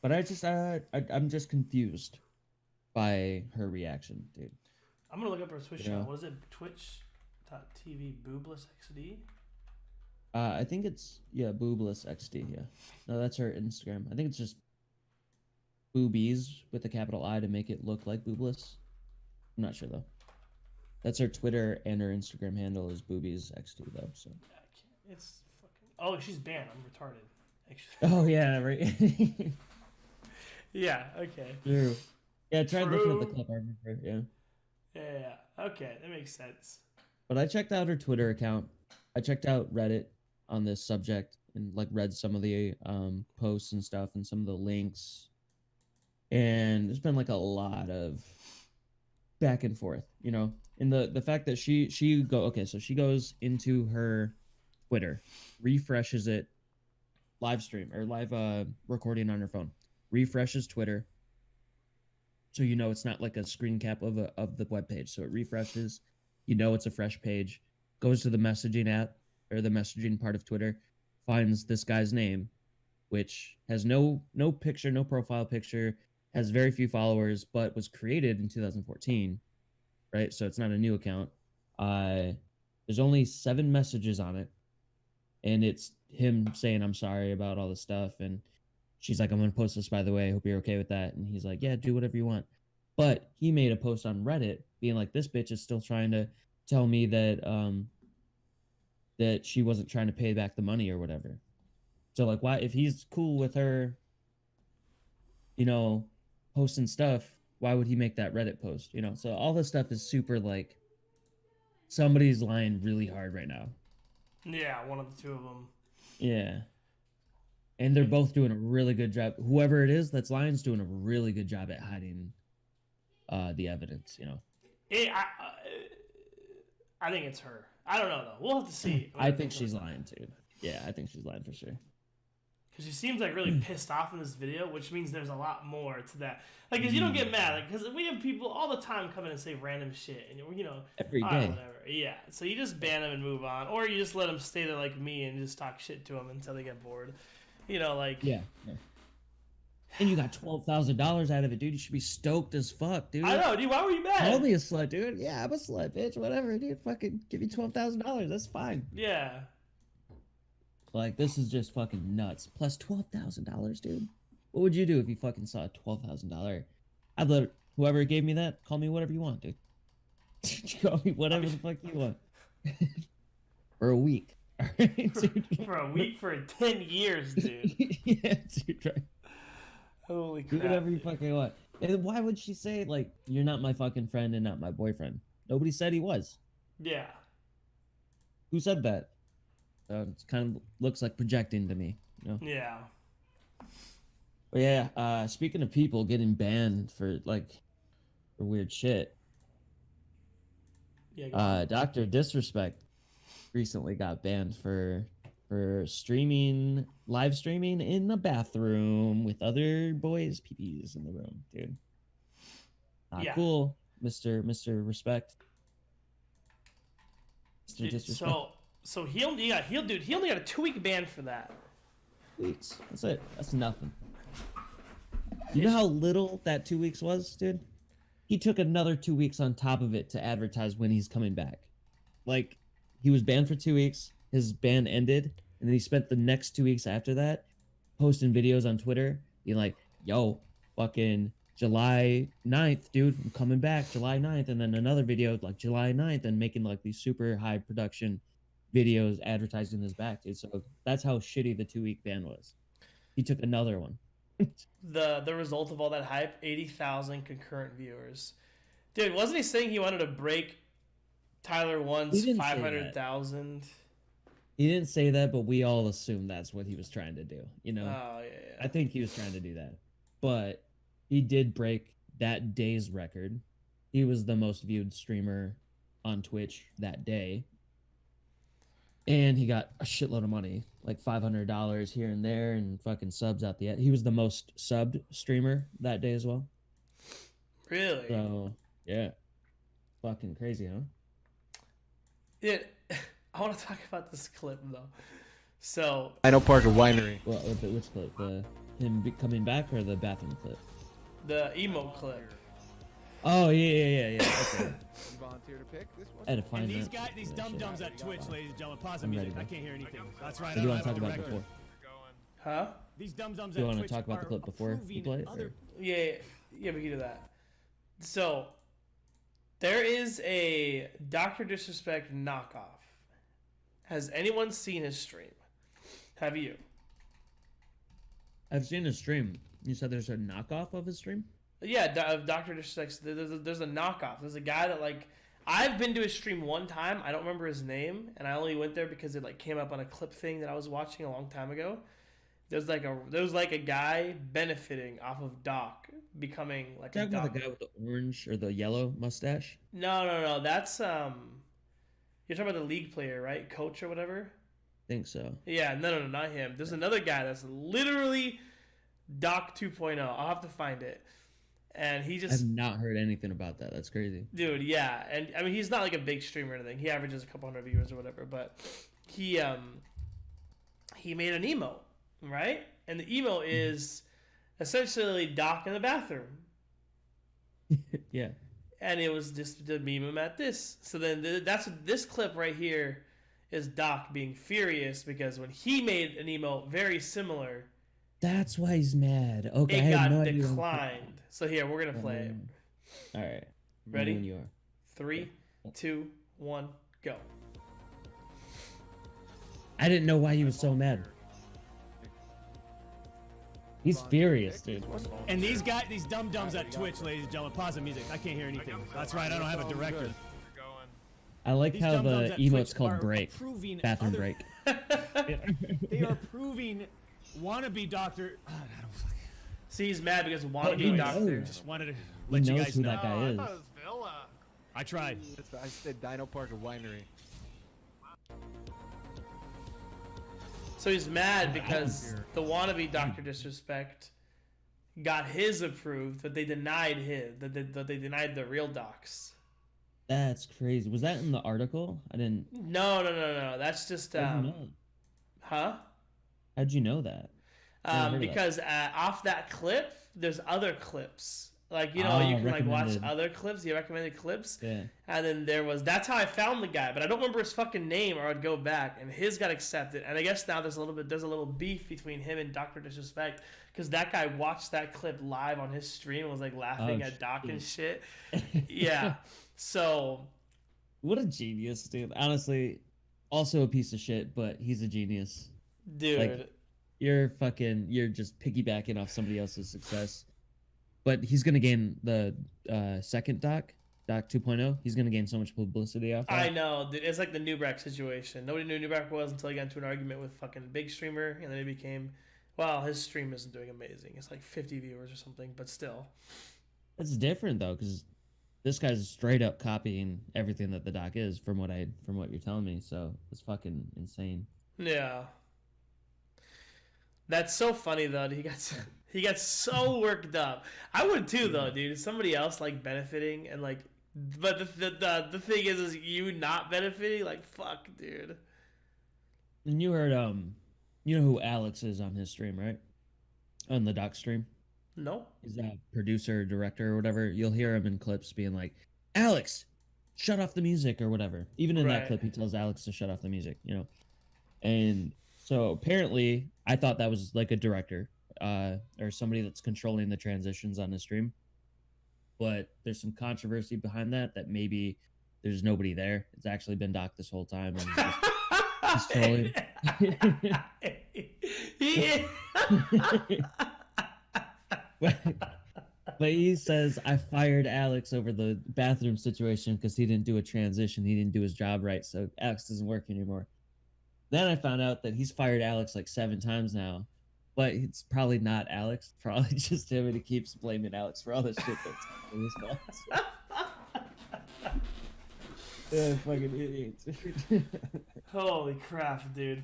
[SPEAKER 1] But I'm just confused by her reaction, dude.
[SPEAKER 2] I'm gonna look up her Twitch channel. What is it? Twitch.tv boobless XD?
[SPEAKER 1] I think it's boobless XD. Yeah, no, that's her Instagram. I think it's just boobies with a capital I to make it look like boobless. I'm not sure though. That's her Twitter, and her Instagram handle is boobies XD though. So
[SPEAKER 2] it's fucking. Oh, she's banned. I'm retarded. Actually.
[SPEAKER 1] Oh yeah, right.
[SPEAKER 2] Yeah. Okay.
[SPEAKER 1] True. Yeah, try looking at the clip. I remember. Yeah.
[SPEAKER 2] Yeah. Okay, that makes sense.
[SPEAKER 1] But I checked out her Twitter account. I checked out Reddit on this subject and like read some of the posts and stuff and some of the links. And there's been like a lot of back and forth, you know. And the fact that she goes into her Twitter, refreshes it, live stream or live recording on her phone, refreshes Twitter, so you know it's not like a screen cap of the web page. So it refreshes, you know it's a fresh page, goes to the messaging app or the messaging part of Twitter, finds this guy's name, Twitch, has no picture, no profile picture, has very few followers, but was created in 2014, right? So it's not a new account. There's only 7 messages on it, and it's him saying I'm sorry about all this stuff, and she's like, I'm gonna post this, by the way, I hope you're okay with that. And he's like, yeah, do whatever you want. But he made a post on Reddit being like, this bitch is still trying to tell me that that she wasn't trying to pay back the money or whatever. So like, why, if he's cool with her, you know, posting stuff, why would he make that Reddit post? You know, so all this stuff is super like, somebody's lying really hard right now.
[SPEAKER 2] Yeah, one of the two of them.
[SPEAKER 1] Yeah. And they're both doing a really good job. Whoever it is that's lying is doing a really good job at hiding the evidence, you know.
[SPEAKER 2] I think it's her. I don't know, though. We'll have to see.
[SPEAKER 1] I think she's lying, too. Yeah, I think she's lying for sure.
[SPEAKER 2] Because she seems like really pissed off in this video, which means there's a lot more to that. Like, because you don't get mad. Like, because we have people all the time come in and say random shit. And, you know,
[SPEAKER 1] every day.
[SPEAKER 2] Whatever. Yeah. So you just ban them and move on. Or you just let them stay there like me and just talk shit to them until they get bored. You know, like...
[SPEAKER 1] Yeah. And you got $12,000 out of it, dude. You should be stoked as fuck, dude.
[SPEAKER 2] I know, dude. Why were you mad?
[SPEAKER 1] Call me a slut, dude. Yeah, I'm a slut, bitch. Whatever, dude. Fucking give me $12,000. That's fine.
[SPEAKER 2] Yeah.
[SPEAKER 1] Like, this is just fucking nuts. Plus $12,000, dude. What would you do if you fucking saw a $12,000? I'd let whoever gave me that call me whatever you want, dude. Call me whatever the fuck you want. For a week. All right, dude.
[SPEAKER 2] For a week, for 10 years, dude.
[SPEAKER 1] Yeah, dude. Right.
[SPEAKER 2] Holy crap.
[SPEAKER 1] Do whatever you fucking want. And why would she say, like, you're not my fucking friend and not my boyfriend? Nobody said he was.
[SPEAKER 2] Yeah.
[SPEAKER 1] Who said that? It kind of looks like projecting to me, you know?
[SPEAKER 2] Yeah.
[SPEAKER 1] But yeah, speaking of people getting banned for, like, for weird shit,
[SPEAKER 2] Yeah.
[SPEAKER 1] Dr. Disrespect recently got banned for streaming, live streaming in the bathroom with other boys' peepees in the room, dude. Not cool, Mr. Respect. Mr. Disrespect.
[SPEAKER 2] So he only got a 2-week ban for that.
[SPEAKER 1] Weeks. That's it. That's nothing. You know how little that 2 weeks was, dude? He took another 2 weeks on top of it to advertise when he's coming back. Like, he was banned for 2 weeks. His ban ended, and then he spent the next 2 weeks after that posting videos on Twitter, being like, yo, fucking July 9th, dude, I'm coming back July 9th. And then another video like July 9th and making like these super high production videos advertising his back, dude. So that's how shitty the 2-week ban was. He took another one.
[SPEAKER 2] The result of all that hype, 80,000 concurrent viewers. Dude, wasn't he saying he wanted to break Tyler 1's 500,000?
[SPEAKER 1] He didn't say that, but we all assume that's what he was trying to do, you know?
[SPEAKER 2] Oh, yeah.
[SPEAKER 1] I think he was trying to do that. But he did break that day's record. He was the most viewed streamer on Twitch that day. And he got a shitload of money, like $500 here and there, and fucking subs out the end. He was the most subbed streamer that day as well.
[SPEAKER 2] Really?
[SPEAKER 1] So, yeah. Fucking crazy, huh?
[SPEAKER 2] Yeah. I want to talk about this clip, though. So...
[SPEAKER 5] I know Parker Winery.
[SPEAKER 1] Well, which clip? Him coming back or the bathroom clip?
[SPEAKER 2] The emo clip.
[SPEAKER 1] Oh, yeah. Okay.
[SPEAKER 5] You volunteer to pick this one?
[SPEAKER 1] I had to find
[SPEAKER 6] And these
[SPEAKER 1] that.
[SPEAKER 6] guys, these dum-dums at Twitch, ladies and gentlemen, pause the
[SPEAKER 1] I'm
[SPEAKER 6] music.
[SPEAKER 1] ready,
[SPEAKER 6] I can't hear anything. That's right.
[SPEAKER 1] What do you want to talk about before?
[SPEAKER 2] Huh?
[SPEAKER 6] These dum-dums
[SPEAKER 1] Do you
[SPEAKER 6] at
[SPEAKER 1] want to
[SPEAKER 6] Twitch
[SPEAKER 1] talk about the
[SPEAKER 6] are
[SPEAKER 1] clip before you
[SPEAKER 6] approving
[SPEAKER 1] play it?
[SPEAKER 6] other-
[SPEAKER 2] Yeah, we can do that. So, there is a Dr. Disrespect knockoff. Has anyone seen his stream? Have you?
[SPEAKER 1] I've seen his stream. You said there's a knockoff of his stream?
[SPEAKER 2] Yeah, Dr. Disrespect. There's a knockoff. There's a guy that, like, I've been to his stream one time. I don't remember his name, and I only went there because it, like, came up on a clip thing that I was watching a long time ago. There was like a guy benefiting off of Doc becoming like a
[SPEAKER 1] Talking about
[SPEAKER 2] Doc.
[SPEAKER 1] the guy with the orange or the yellow mustache?
[SPEAKER 2] No. That's you're talking about the league player, right? Coach or whatever.
[SPEAKER 1] I think so.
[SPEAKER 2] Yeah, no, not him. There's another guy that's literally Doc 2.0. I'll have to find it. And he just...
[SPEAKER 1] I've not heard anything about that. That's crazy.
[SPEAKER 2] Dude, yeah. And, I mean, he's not like a big streamer or anything. He averages a couple hundred viewers or whatever. But he made an emote, right? and the email is essentially Doc in the bathroom.
[SPEAKER 1] Yeah.
[SPEAKER 2] And it was just to meme him at this. So then this clip right here is Doc being furious because when he made an email very similar,
[SPEAKER 1] That's why he's mad. Okay, I
[SPEAKER 2] it
[SPEAKER 1] had
[SPEAKER 2] got
[SPEAKER 1] no idea.
[SPEAKER 2] declined. So here, we're gonna play it.
[SPEAKER 1] All right.
[SPEAKER 2] Ready?
[SPEAKER 1] When you are.
[SPEAKER 2] 3, 2, 1, go.
[SPEAKER 1] I didn't know why he was so mad. He's furious, dude.
[SPEAKER 6] And these dum-dums at Twitch, ladies and gentlemen, pause the music. I can't hear anything. That's right, I don't have a director.
[SPEAKER 1] I like
[SPEAKER 6] These
[SPEAKER 1] how
[SPEAKER 6] dum-dums
[SPEAKER 1] the
[SPEAKER 6] at
[SPEAKER 1] emote's
[SPEAKER 6] Twitch
[SPEAKER 1] called
[SPEAKER 6] are
[SPEAKER 1] break.
[SPEAKER 6] approving
[SPEAKER 1] Bathroom
[SPEAKER 6] other-
[SPEAKER 1] break.
[SPEAKER 6] They are proving wannabe doctor. I don't fucking.
[SPEAKER 2] See, he's mad because
[SPEAKER 1] He
[SPEAKER 2] wannabe
[SPEAKER 1] knows.
[SPEAKER 2] doctor.
[SPEAKER 6] Just wanted to
[SPEAKER 1] He
[SPEAKER 6] let you
[SPEAKER 1] knows
[SPEAKER 6] guys
[SPEAKER 1] who
[SPEAKER 6] know.
[SPEAKER 1] that guy is.
[SPEAKER 6] I tried.
[SPEAKER 5] I said Dino Park or Winery.
[SPEAKER 2] So he's mad because the wannabe Dr. Disrespect got his approved, but they denied his. That they denied the real docs.
[SPEAKER 1] That's crazy. Was that in the article? I didn't.
[SPEAKER 2] No. That's just
[SPEAKER 1] How'd you know?
[SPEAKER 2] huh?
[SPEAKER 1] How'd you know that? Never heard of that.
[SPEAKER 2] Because off that clip, there's other clips. Like, you know,
[SPEAKER 1] Ah,
[SPEAKER 2] you can like watch
[SPEAKER 1] recommended.
[SPEAKER 2] other clips. He recommended clips.
[SPEAKER 1] Yeah.
[SPEAKER 2] And then that's how I found the guy, but I don't remember his fucking name, or I'd go back. And his got accepted. And I guess now there's a little beef between him and Dr. Disrespect, because that guy watched that clip live on his stream and was like laughing
[SPEAKER 1] Oh,
[SPEAKER 2] at Doc and
[SPEAKER 1] shit.
[SPEAKER 2] shit. Yeah. So
[SPEAKER 1] What a genius, dude. Honestly, also a piece of shit, but he's a genius.
[SPEAKER 2] dude,
[SPEAKER 1] Like, you're just piggybacking off somebody else's success. But he's gonna gain the second Doc 2.0. He's gonna gain so much publicity off that.
[SPEAKER 2] I know, dude. It's like the Newbrack situation. Nobody knew who Newbrack was until he got into an argument with fucking big streamer, and then it became, well, his stream isn't doing amazing. It's like 50 viewers or something, but still.
[SPEAKER 1] It's different though, because this guy's straight up copying everything that the Doc is from what you're telling me. So it's fucking insane.
[SPEAKER 2] Yeah. That's so funny though. He got so worked up. I would too though, dude. Somebody else like benefiting and like, but the thing is you not benefiting. Like, fuck, dude.
[SPEAKER 1] And you heard you know who Alex is on his stream, right? On the Doc stream.
[SPEAKER 2] No.
[SPEAKER 1] He's a producer, director, or whatever. You'll hear him in clips being like, "Alex, shut off the music," or whatever. Even in
[SPEAKER 2] Right.
[SPEAKER 1] that clip, he tells Alex to shut off the music. You know. And so apparently, I thought that was like a director. Or somebody that's controlling the transitions on the stream, but there's some controversy behind that maybe there's nobody there. It's actually been Doc this whole time, and he's trolling. But he says, "I fired Alex over the bathroom situation because he didn't do a transition. He didn't do his job right, so Alex doesn't work anymore." Then I found out that he's fired Alex like 7 times now. But it's probably not Alex. Probably just him, and he keeps blaming Alex for all the shit that's happening his fault. Yeah, fucking idiots.
[SPEAKER 2] Holy crap, dude.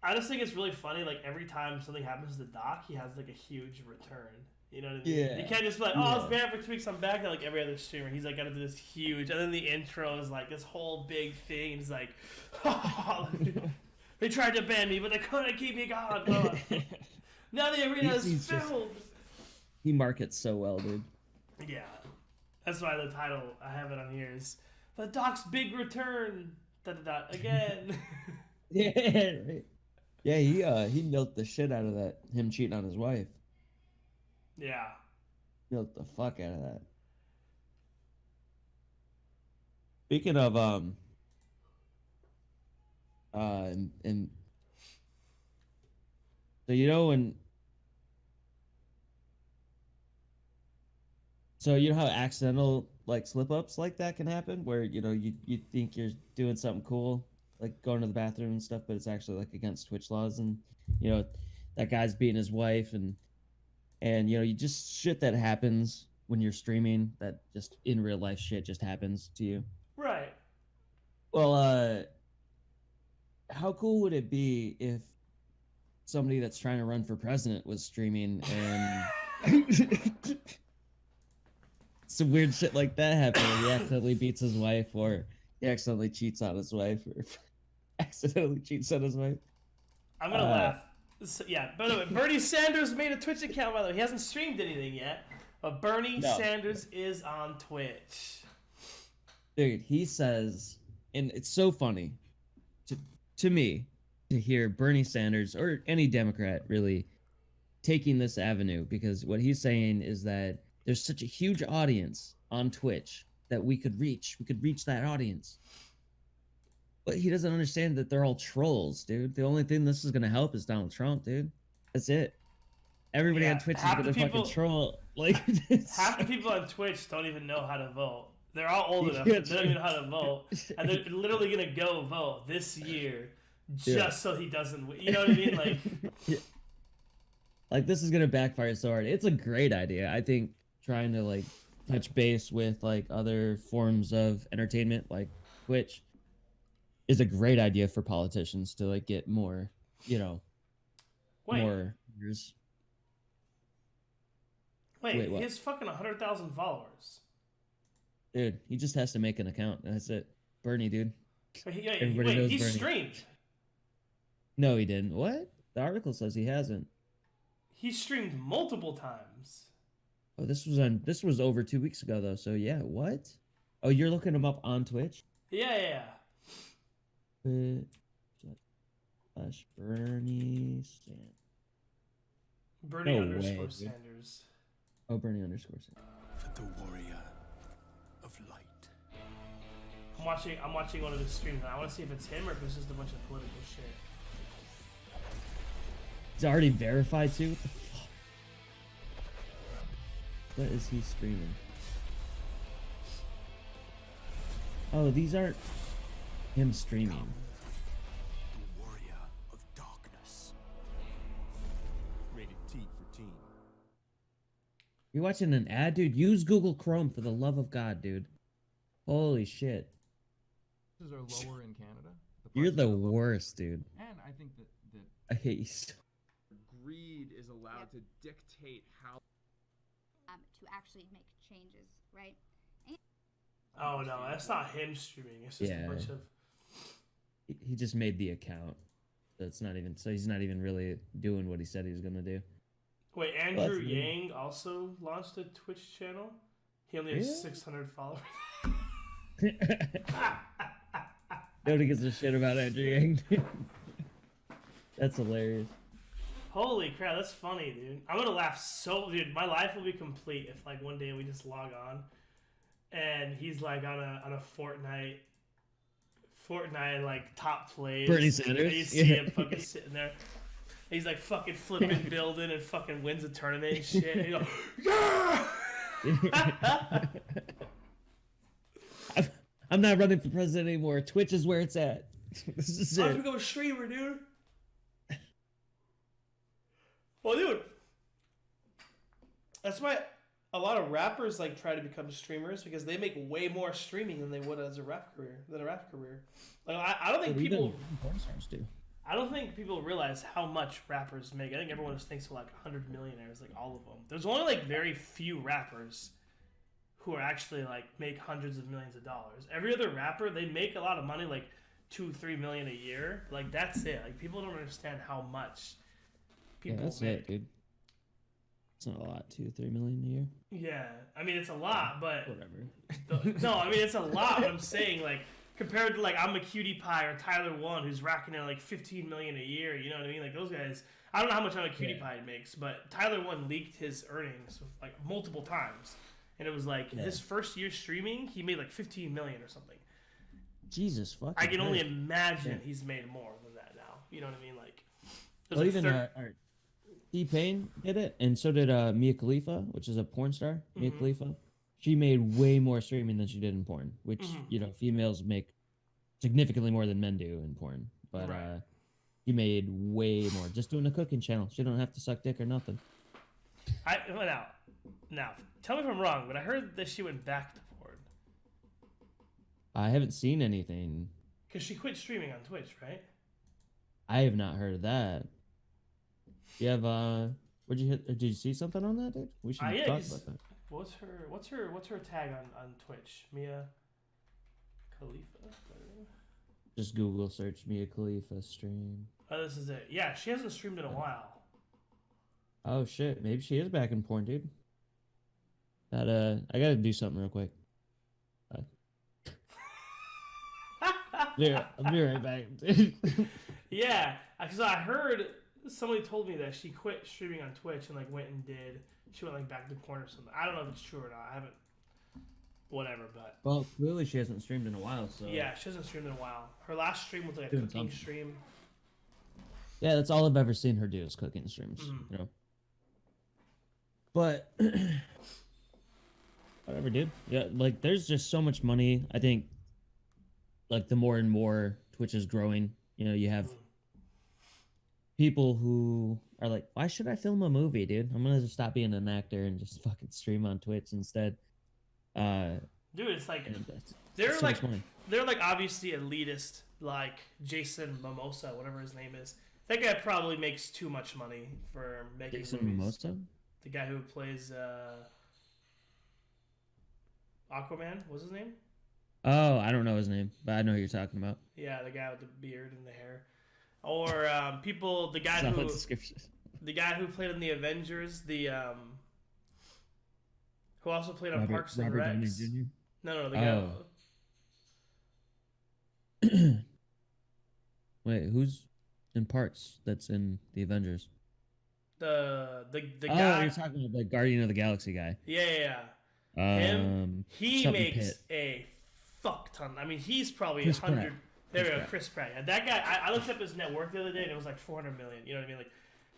[SPEAKER 2] I just think it's really funny. Like, every time something happens to Doc, he has like a huge return. You know what I mean?
[SPEAKER 1] Yeah.
[SPEAKER 2] You can't just be like, oh, it's bad for 2 weeks, I'm back. Like every other streamer, he's like, gotta do this huge. And then the intro is like this whole big thing. And it's like, oh, they tried to ban me, but they couldn't keep me gone. Now the arena is
[SPEAKER 1] He's just-
[SPEAKER 2] filled.
[SPEAKER 1] He markets so well, dude.
[SPEAKER 2] Yeah. That's why the title, I have it on here, is The Doc's Big Return. Again.
[SPEAKER 1] Yeah, right. Yeah, he milked the shit out of that. Him cheating on his wife.
[SPEAKER 2] Yeah.
[SPEAKER 1] Milked the fuck out of that. Speaking of and so you know how accidental like slip ups like that can happen, where you think you're doing something cool, like going to the bathroom and stuff, but it's actually like against Twitch laws, and that guy's beating his wife, and you just shit that happens when you're streaming, that just in real life shit just happens to you.
[SPEAKER 2] Right.
[SPEAKER 1] Well, how cool would it be if somebody that's trying to run for president was streaming and some weird shit like that happened, where he accidentally beats his wife, or he accidentally cheats on his wife, or accidentally cheats on his wife?
[SPEAKER 2] I'm gonna laugh. So, yeah, by the way, Bernie Sanders made a Twitch account, by the way. He hasn't streamed anything yet, but Bernie Sanders is on Twitch.
[SPEAKER 1] Dude, he says, and it's so funny to me to hear Bernie Sanders or any Democrat really taking this avenue, because what he's saying is that there's such a huge audience on Twitch that we could reach that audience. But he doesn't understand that they're all trolls, dude. The only thing this is gonna help is Donald Trump, dude. That's it. Everybody on Twitch is gonna fucking troll. Like
[SPEAKER 2] half the people on Twitch don't even know how to vote. They're all old enough. They don't even know how to vote, and they're literally gonna go vote this year just so he doesn't win. You know what I mean? Like,
[SPEAKER 1] like this is gonna backfire so hard. It's a great idea. I think trying to like touch base with like other forms of entertainment, like Twitch, is a great idea for politicians to like get more, you know, more viewers.
[SPEAKER 2] Wait, he has fucking 100,000 followers.
[SPEAKER 1] Dude, he just has to make an account. That's it. Bernie, dude.
[SPEAKER 2] Everybody knows he Bernie. Streamed.
[SPEAKER 1] No, he didn't. What? The article says he hasn't.
[SPEAKER 2] He streamed multiple times.
[SPEAKER 1] Oh, this was over 2 weeks ago though. So yeah, what? Oh, you're looking him up on Twitch?
[SPEAKER 2] Yeah.
[SPEAKER 1] Bernie Sanders.
[SPEAKER 2] Bernie _ Sanders.
[SPEAKER 1] Oh, Bernie _ Sanders.
[SPEAKER 7] For the warrior of light.
[SPEAKER 2] I'm watching one of his streams, and I want to see if it's him or if it's just a bunch of political shit.
[SPEAKER 1] It's already verified too. What the fuck? What is he streaming? Oh, these aren't him streaming.
[SPEAKER 7] The warrior of darkness.
[SPEAKER 6] Rated T for teen.
[SPEAKER 1] You're watching an ad, dude? Use Google Chrome for the love of God, dude. Holy shit.
[SPEAKER 5] Prices are lower in Canada.
[SPEAKER 1] You're the worst, dude.
[SPEAKER 5] And I think that
[SPEAKER 1] I hate you so.
[SPEAKER 8] Greed is allowed to dictate how
[SPEAKER 9] to actually make changes, right?
[SPEAKER 2] Oh no, that's not him streaming. It's just a bunch of.
[SPEAKER 1] He just made the account. So it's not even. So he's not even really doing what he said he was gonna do.
[SPEAKER 2] Wait, Andrew Yang also launched a Twitch channel. He only has 600 followers.
[SPEAKER 1] Nobody gives a shit about Andrew Yang. That's hilarious.
[SPEAKER 2] Holy crap, that's funny, dude. I'm gonna laugh dude. My life will be complete if like one day we just log on, and he's like on a Fortnite like top plays.
[SPEAKER 1] Bernie Sanders.
[SPEAKER 2] And you see him fucking sitting there. He's like fucking flipping building and fucking wins a tournament and shit. And you go, yeah!
[SPEAKER 1] I'm not running for president anymore. Twitch is where it's at. This is it.
[SPEAKER 2] I'm gonna become a streamer, dude. Well, dude, that's why a lot of rappers like try to become streamers, because they make way more streaming than they would as a rap career. Like I don't think people.
[SPEAKER 1] Do.
[SPEAKER 2] I don't think people realize how much rappers make. I think everyone just thinks of like 100 millionaires, like all of them. There's only like very few rappers who are actually like make hundreds of millions of dollars. Every other rapper, they make a lot of money, like 2-3 million a year. Like that's it. Like people don't understand how much people
[SPEAKER 1] that's
[SPEAKER 2] make.
[SPEAKER 1] it, dude. It's not a lot, 2-3 million a year.
[SPEAKER 2] Yeah, I mean it's a lot, but
[SPEAKER 1] whatever.
[SPEAKER 2] No, I mean it's a lot. But I'm saying like compared to like I'm a Cutie Pie or Tyler One, who's racking in like 15 million a year. You know what I mean? Like those guys. I don't know how much I'm a Cutie Pie makes, but Tyler One leaked his earnings like multiple times, and it was like his first year streaming, he made like 15 million or something.
[SPEAKER 1] Jesus fucking.
[SPEAKER 2] I can only imagine he's made more than that now. You know what I mean? Like.
[SPEAKER 1] Well, even T-Pain did it, and so did Mia Khalifa, which is a porn star. Mia Khalifa, she made way more streaming than she did in porn, which you know females make significantly more than men do in porn. But she made way more just doing a cooking channel. She don't have to suck dick or nothing.
[SPEAKER 2] Now, tell me if I'm wrong, but I heard that she went back to porn.
[SPEAKER 1] I haven't seen anything.
[SPEAKER 2] Because she quit streaming on Twitch, right?
[SPEAKER 1] I have not heard of that. You have where'd you hit? Did you see something on that, dude? We should talk about that.
[SPEAKER 2] What's her tag on Twitch? Mia Khalifa.
[SPEAKER 1] Just Google search Mia Khalifa stream.
[SPEAKER 2] Oh, this is it. Yeah, she hasn't streamed in a while.
[SPEAKER 1] Oh shit, maybe she is back in porn, dude. That I gotta do something real quick. Yeah, I'll be right back.
[SPEAKER 2] Yeah, because I heard somebody told me that she quit streaming on Twitch and like went and she went like back to porn or something. I don't know if it's true or not. I haven't. Whatever, but.
[SPEAKER 1] Well, clearly she hasn't streamed in a while, so.
[SPEAKER 2] Yeah, she hasn't streamed in a while. Her last stream was like a
[SPEAKER 1] Doing
[SPEAKER 2] cooking
[SPEAKER 1] something.
[SPEAKER 2] stream.
[SPEAKER 1] Yeah, that's all I've ever seen her do is cooking streams. You know. But whatever, dude. Yeah, like there's just so much money. I think like the more and more Twitch is growing, you know, you have people who are like, why should I film a movie, dude? I'm gonna just stop being an actor and just fucking stream on Twitch instead.
[SPEAKER 2] Dude, it's like
[SPEAKER 1] they're
[SPEAKER 2] they're like obviously elitist, like Jason Momoa, whatever his name is. That guy probably makes too much money for making
[SPEAKER 1] Jason
[SPEAKER 2] movies.
[SPEAKER 1] Momoa?
[SPEAKER 2] The guy who plays Aquaman, what's his name?
[SPEAKER 1] Oh, I don't know his name, but I know who you're talking about.
[SPEAKER 2] Yeah, the guy with the beard and the hair. Or the guy who played in the Avengers, who also played on Parks and
[SPEAKER 1] Robert Downey
[SPEAKER 2] Recs.
[SPEAKER 1] Jr.?
[SPEAKER 2] No, the guy.
[SPEAKER 1] Wait, who's in Parks that's in the Avengers?
[SPEAKER 2] The
[SPEAKER 1] Oh,
[SPEAKER 2] guy.
[SPEAKER 1] you're talking about the Guardian of the Galaxy guy.
[SPEAKER 2] Yeah. Him. He
[SPEAKER 1] something
[SPEAKER 2] makes
[SPEAKER 1] Pitt.
[SPEAKER 2] a fuck ton. I mean, he's probably
[SPEAKER 1] Chris
[SPEAKER 2] 100.
[SPEAKER 1] Pratt.
[SPEAKER 2] There we
[SPEAKER 1] Chris
[SPEAKER 2] go, Chris Pratt. Yeah, that guy. I looked up his net worth the other day, and it was like 400 million. You know what I mean? Like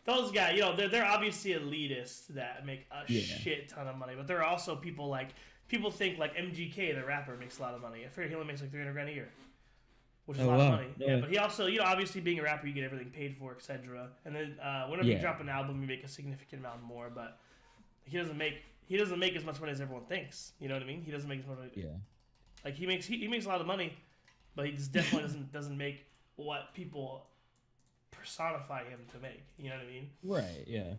[SPEAKER 2] those guys. You know, they're obviously elitists that make a shit ton of money, but there are also people like think like MGK, the rapper, makes a lot of money. I figure he only makes like 300 grand a year, which is a lot of money. Yeah, but he also, you know, obviously being a rapper, you get everything paid for, etc. And then whenever you drop an album, you make a significant amount more. But he doesn't make as much money as everyone thinks. You know what I mean? He doesn't make as much money.
[SPEAKER 1] Yeah.
[SPEAKER 2] Like he makes a lot of money, but he just definitely doesn't make what people personify him to make. You know what I mean?
[SPEAKER 1] Right. Yeah.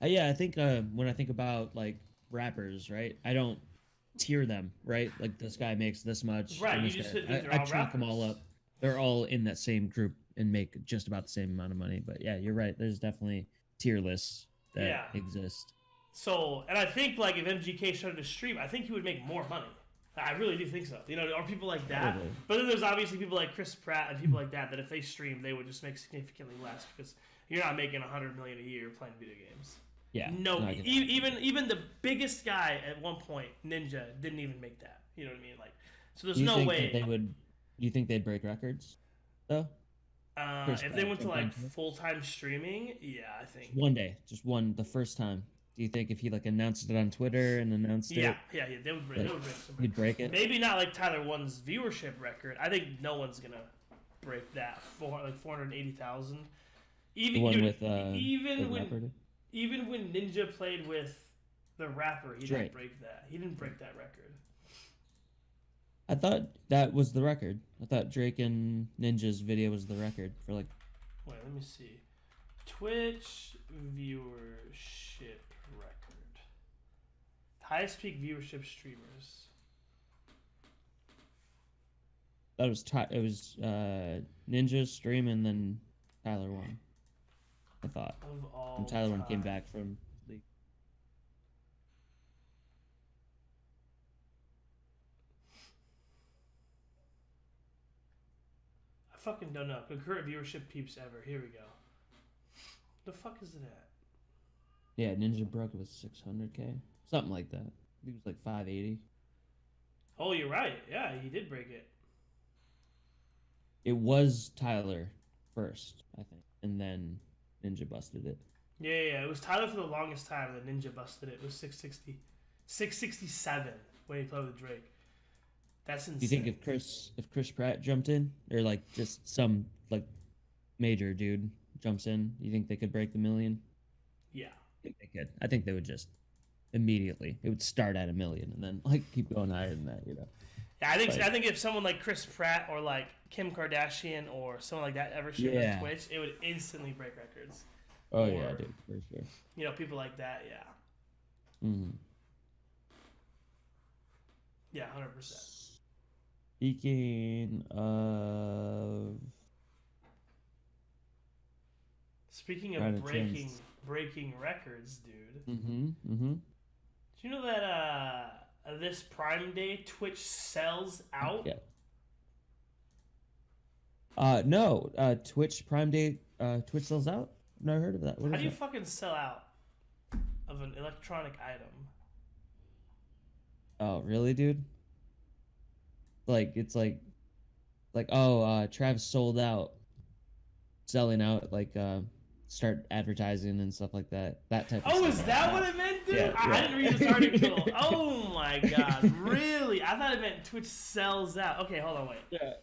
[SPEAKER 1] Yeah. I think when I think about like rappers, right, I don't tier them, right? Like this guy makes this much.
[SPEAKER 2] Right.
[SPEAKER 1] and
[SPEAKER 2] You
[SPEAKER 1] this
[SPEAKER 2] just
[SPEAKER 1] guy-
[SPEAKER 2] think they're
[SPEAKER 1] I
[SPEAKER 2] all
[SPEAKER 1] chalk them all
[SPEAKER 2] rappers.
[SPEAKER 1] up. They're all in that same group and make just about the same amount of money. But yeah, you're right. There's definitely tier lists that exist.
[SPEAKER 2] So, and I think like if MGK started to stream, I think he would make more money. I really do think so. You know, or people like that.
[SPEAKER 1] Totally.
[SPEAKER 2] But then there's obviously people like Chris Pratt and people like that if they stream, they would just make significantly less because you're not making 100 million a year playing video games.
[SPEAKER 1] Yeah.
[SPEAKER 2] No,
[SPEAKER 1] I get that.
[SPEAKER 2] even the biggest guy at one point, Ninja, didn't even make that. You know what I mean? Like, so there's
[SPEAKER 1] Do you
[SPEAKER 2] no
[SPEAKER 1] think
[SPEAKER 2] way.
[SPEAKER 1] that they would. Do you think they'd break records? Though. Chris
[SPEAKER 2] If they
[SPEAKER 1] Pratt
[SPEAKER 2] went to
[SPEAKER 1] jumped
[SPEAKER 2] like
[SPEAKER 1] into it?
[SPEAKER 2] full-time streaming, yeah, I think.
[SPEAKER 1] One day, just one, the first time. Do you think if he like announced it on Twitter and announced
[SPEAKER 2] Yeah,
[SPEAKER 1] it,
[SPEAKER 2] they would break some.
[SPEAKER 1] he'd break it?
[SPEAKER 2] Maybe not like Tyler One's viewership record. I think no one's gonna break that. 480,000. Even
[SPEAKER 1] The one
[SPEAKER 2] dude,
[SPEAKER 1] with the rapper did?
[SPEAKER 2] even when Ninja played with the rapper, he
[SPEAKER 1] Drake.
[SPEAKER 2] didn't break that. He didn't break that record.
[SPEAKER 1] I thought that was the record. I thought Drake and Ninja's video was the record for like.
[SPEAKER 2] Wait, let me see. Twitch viewership record. Highest peak viewership streamers.
[SPEAKER 1] That was it was Ninja's stream and then Tyler won. I thought.
[SPEAKER 2] Of all
[SPEAKER 1] And Tyler one came
[SPEAKER 2] time.
[SPEAKER 1] back from league.
[SPEAKER 2] I fucking don't know. Concurrent viewership peeps ever. Here we go. The fuck is it at?
[SPEAKER 1] Yeah, Ninja broke it with 600K, something like that. I think it was like 580.
[SPEAKER 2] Oh, you're right. Yeah, he did break it.
[SPEAKER 1] It was Tyler first, I think, and then Ninja busted it.
[SPEAKER 2] Yeah. It was Tyler for the longest time, and then Ninja busted it. It was 667 when he played with Drake. That's insane.
[SPEAKER 1] Do you think if Chris Pratt jumped in, or like just some like major dude jumps in, you think they could break the million?
[SPEAKER 2] Yeah.
[SPEAKER 1] I think they could. I think they would just immediately. It would start at 1 million and then like keep going higher than that. You know.
[SPEAKER 2] Yeah, I
[SPEAKER 1] Like-
[SPEAKER 2] think if someone like Chris Pratt or like Kim Kardashian or someone like that ever streamed on Twitch, it would instantly break records.
[SPEAKER 1] Oh
[SPEAKER 2] Or,
[SPEAKER 1] yeah, dude, for sure.
[SPEAKER 2] You know, people like that. Yeah.
[SPEAKER 1] Mm.
[SPEAKER 2] Yeah, 100%.
[SPEAKER 1] Speaking of
[SPEAKER 2] Speaking
[SPEAKER 1] Right,
[SPEAKER 2] of
[SPEAKER 1] a chance.
[SPEAKER 2] breaking records, dude.
[SPEAKER 1] mm-hmm.
[SPEAKER 2] Do you know that this Prime Day Twitch sells out?
[SPEAKER 1] Yeah. No. Twitch Prime Day. Twitch sells out. I've never heard of that. What
[SPEAKER 2] How
[SPEAKER 1] is
[SPEAKER 2] do you
[SPEAKER 1] that?
[SPEAKER 2] fucking sell out of an electronic item?
[SPEAKER 1] Oh, really, dude? Like it's like Travis sold out, selling out. Like start advertising and stuff like that. That type of
[SPEAKER 2] Oh,
[SPEAKER 1] stuff.
[SPEAKER 2] is that what it meant, dude?
[SPEAKER 1] Yeah,
[SPEAKER 2] I
[SPEAKER 1] yeah.
[SPEAKER 2] didn't read this article. Oh my god, really? I thought it meant Twitch sells out. Okay, hold on, wait.
[SPEAKER 1] Yeah.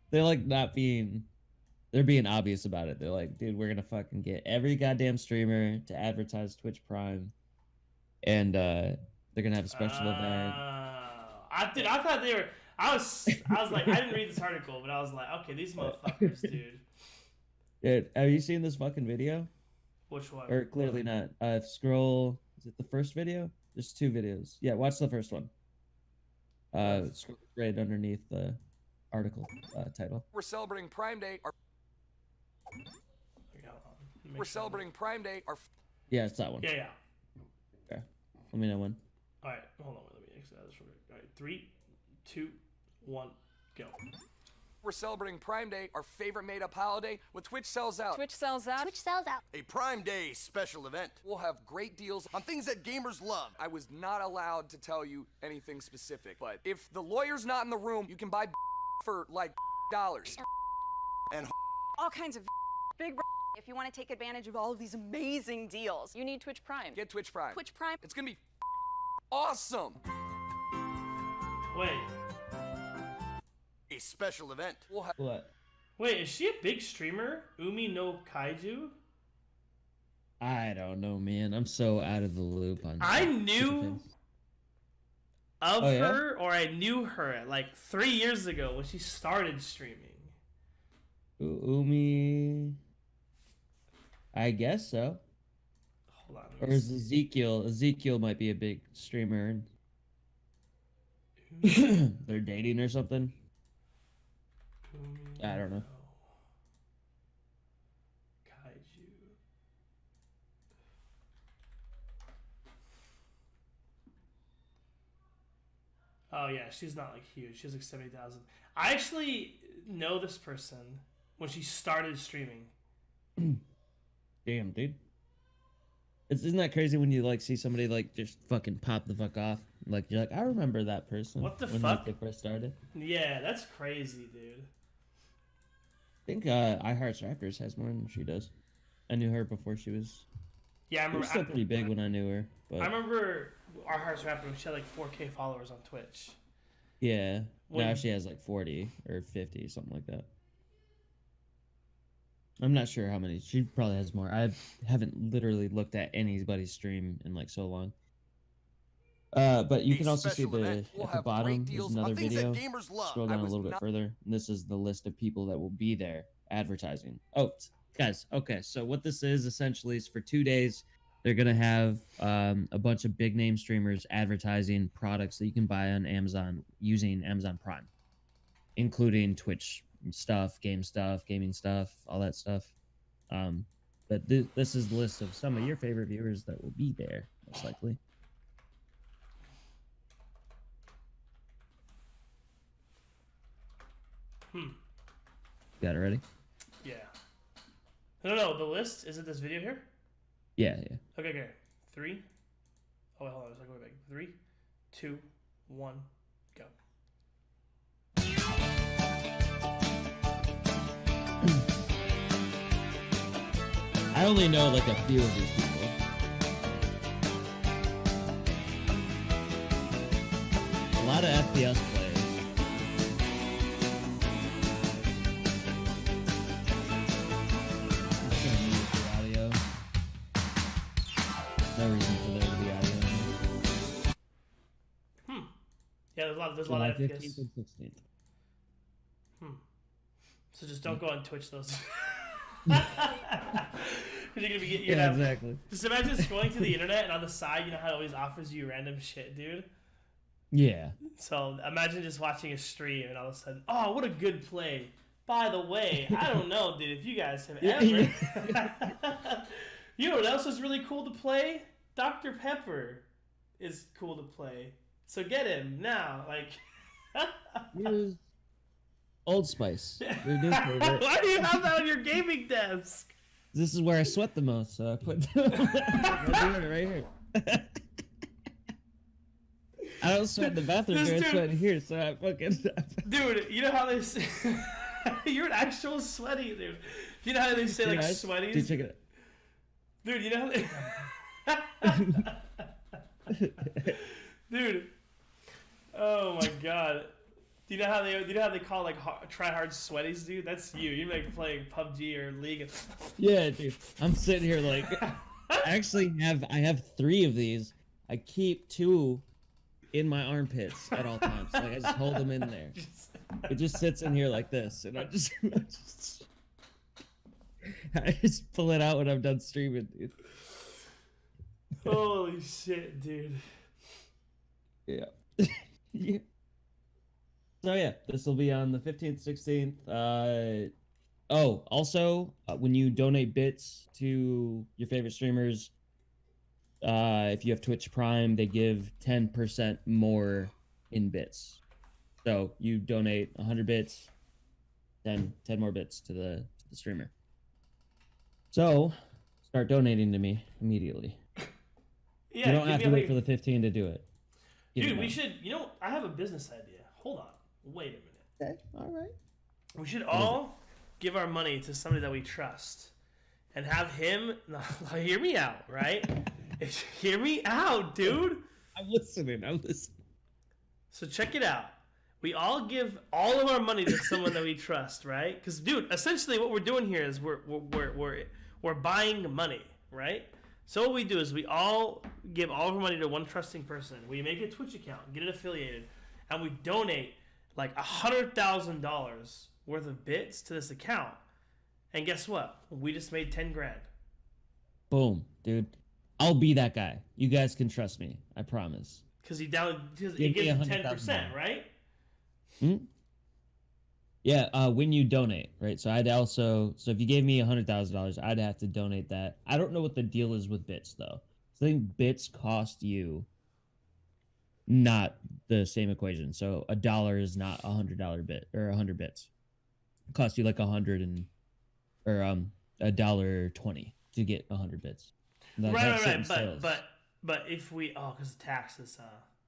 [SPEAKER 1] They're like not being. They're being obvious about it. They're like, dude, we're gonna fucking get every goddamn streamer to advertise Twitch Prime, and they're gonna have a special event.
[SPEAKER 2] I thought they were. I was like, I didn't read this article, but I was like, okay, these motherfuckers, dude.
[SPEAKER 1] Dude, have you seen this fucking video?
[SPEAKER 2] Which one?
[SPEAKER 1] Or clearly not. Scroll. Is it the first video? There's 2 videos. Yeah, watch the first one. Scroll right underneath the article title.
[SPEAKER 10] We're celebrating Prime Day. We're celebrating Prime Day.
[SPEAKER 1] Yeah, it's that one.
[SPEAKER 2] Yeah.
[SPEAKER 1] Okay. Let me know when.
[SPEAKER 2] All right, hold on. Let me exit this real quick. All right, 3, 2, 1, go.
[SPEAKER 10] We're celebrating Prime Day, our favorite made-up holiday, with Twitch sells out.
[SPEAKER 11] Twitch sells out.
[SPEAKER 9] Twitch sells out.
[SPEAKER 7] A Prime Day special event.
[SPEAKER 10] We'll have great deals on things that gamers love. I was not allowed to tell you anything specific, but if the lawyer's not in the room, you can buy for like dollars.
[SPEAKER 7] And
[SPEAKER 11] All kinds of big. If you want to take advantage of all of these amazing deals, you need Twitch Prime.
[SPEAKER 10] Get Twitch Prime.
[SPEAKER 11] Twitch Prime.
[SPEAKER 10] It's gonna be awesome.
[SPEAKER 2] Wait,
[SPEAKER 7] a special event.
[SPEAKER 10] We'll have
[SPEAKER 1] What?
[SPEAKER 2] wait, is she a big streamer? Umi no Kaiju?
[SPEAKER 1] I don't know, man. I'm so out of the loop on.
[SPEAKER 2] I
[SPEAKER 1] stupid
[SPEAKER 2] knew
[SPEAKER 1] things.
[SPEAKER 2] of
[SPEAKER 1] Oh, yeah?
[SPEAKER 2] her, or I knew her like 3 years ago when she started streaming.
[SPEAKER 1] Umi. I guess so.
[SPEAKER 2] Hold on.
[SPEAKER 1] Or is Ezekiel? Ezekiel might be a big streamer. They're dating or something. I don't know.
[SPEAKER 2] Kaiju. Oh yeah, she's not like huge. She has like 70,000. I actually know this person when she started streaming.
[SPEAKER 1] Damn, dude. Isn't that crazy when you like see somebody like just fucking pop the fuck off? Like you're like, I remember that person.
[SPEAKER 2] What the
[SPEAKER 1] when
[SPEAKER 2] fuck?
[SPEAKER 1] Like, they first started.
[SPEAKER 2] Yeah, that's crazy, dude.
[SPEAKER 1] I think iHeart's Raptors has more than she does. I knew her before she was.
[SPEAKER 2] Yeah, I
[SPEAKER 1] She
[SPEAKER 2] remember.
[SPEAKER 1] was still pretty big when I knew her, but
[SPEAKER 2] I remember our Hearts Rapper. She had like 4K followers on Twitch.
[SPEAKER 1] yeah.
[SPEAKER 2] When-
[SPEAKER 1] Now she has like 40 or 50, something like that. I'm not sure how many. She probably has more. I haven't literally looked at anybody's stream in like so long. But you
[SPEAKER 7] A
[SPEAKER 1] can also see
[SPEAKER 7] special
[SPEAKER 1] the
[SPEAKER 7] event.
[SPEAKER 10] We'll
[SPEAKER 1] at the
[SPEAKER 10] have
[SPEAKER 1] bottom.
[SPEAKER 10] great
[SPEAKER 1] There's
[SPEAKER 10] deals
[SPEAKER 1] another
[SPEAKER 10] on things
[SPEAKER 1] video.
[SPEAKER 10] that gamers love.
[SPEAKER 1] Scroll
[SPEAKER 10] I
[SPEAKER 1] down a
[SPEAKER 10] was
[SPEAKER 1] little bit
[SPEAKER 10] not-
[SPEAKER 1] further. And this is the list of people that will be there advertising. Oh, guys. Okay, so what this is essentially is for 2 days, they're gonna have a bunch of big name streamers advertising products that you can buy on Amazon using Amazon Prime, including Twitch stuff, gaming stuff, all that stuff. But this is the list of some of your favorite viewers that will be there, most likely. Got it ready?
[SPEAKER 2] Yeah. No. The list is it this video here?
[SPEAKER 1] Yeah.
[SPEAKER 2] Okay. 3. Oh wait, hold on. Let's go back. 3, 2, 1, go.
[SPEAKER 1] I only know like a few of these people. A lot of FPS players. I'm just gonna mute the audio. No reason for there to be audio.
[SPEAKER 2] Yeah, there's a lot
[SPEAKER 1] July
[SPEAKER 2] of
[SPEAKER 1] 15th
[SPEAKER 2] FPS.
[SPEAKER 1] and 16th.
[SPEAKER 2] So just don't go on Twitch those. You're gonna be getting
[SPEAKER 1] Yeah, exactly.
[SPEAKER 2] Just imagine scrolling through the internet and on the side, you know how it always offers you random shit, dude.
[SPEAKER 1] Yeah.
[SPEAKER 2] So imagine just watching a stream and all of a sudden, oh, what a good play. By the way, I don't know, dude, if you guys have ever... You know what else is really cool to play? Dr. Pepper is cool to play. So get him now. Like...
[SPEAKER 1] Here's Old Spice. Your new favorite.
[SPEAKER 2] Why do you have that on your gaming desk?
[SPEAKER 1] This is where I sweat the most, so I put I'm doing it right here. I don't sweat in the bathroom, I sweat in here, so I fucking...
[SPEAKER 2] Dude, you know how they say... You're an actual sweaty, dude. You know how they say, like, sweaties?
[SPEAKER 1] Dude, check it out.
[SPEAKER 2] Dude, you know how they... Dude. Oh, my God. Do you know how they call, like, try-hard sweaties, dude? That's you. You're, like, playing PUBG or League.
[SPEAKER 1] Yeah, dude. I'm sitting here, like... I have 3 of these. I keep 2... in my armpits at all times. Like, I just hold them in there. It just sits in here like this, and I just pull it out when I'm done streaming, dude.
[SPEAKER 2] Holy shit, dude.
[SPEAKER 1] Yeah. Yeah. So yeah, this will be on the 15th, 16th. Also, when you donate bits to your favorite streamers, if you have Twitch Prime, they give 10% more in bits. So you donate 100 bits, then 10 more bits to the streamer. So start donating to me immediately.
[SPEAKER 2] Yeah,
[SPEAKER 1] you don't have to wait for the 15 to do it.
[SPEAKER 2] Dude, we should. You know, I have a business idea. Hold on. Wait a minute.
[SPEAKER 1] Okay. All right.
[SPEAKER 2] We should all give our money to somebody that we trust, and have him. Hear me out, right? Hear me out, dude.
[SPEAKER 1] I'm listening.
[SPEAKER 2] So check it out. We all give all of our money to someone that we trust, right? Because, dude, essentially what we're doing here is we're buying money, right? So what we do is we all give all of our money to one trusting person. We make a Twitch account, get it affiliated, and we donate like $100,000 worth of bits to this account. And guess what? We just made 10 grand.
[SPEAKER 1] Boom, dude. I'll be that guy. You guys can trust me. I promise.
[SPEAKER 2] Because he gives 10%, right?
[SPEAKER 1] Yeah, when you donate, right? So if you gave me $100,000, I'd have to donate that. I don't know what the deal is with bits though. I think bits cost you not the same equation. So $1 is not $100 bit or 100 bits. It costs you like $1.20 to get 100 bits.
[SPEAKER 2] Right. But if we because the taxes.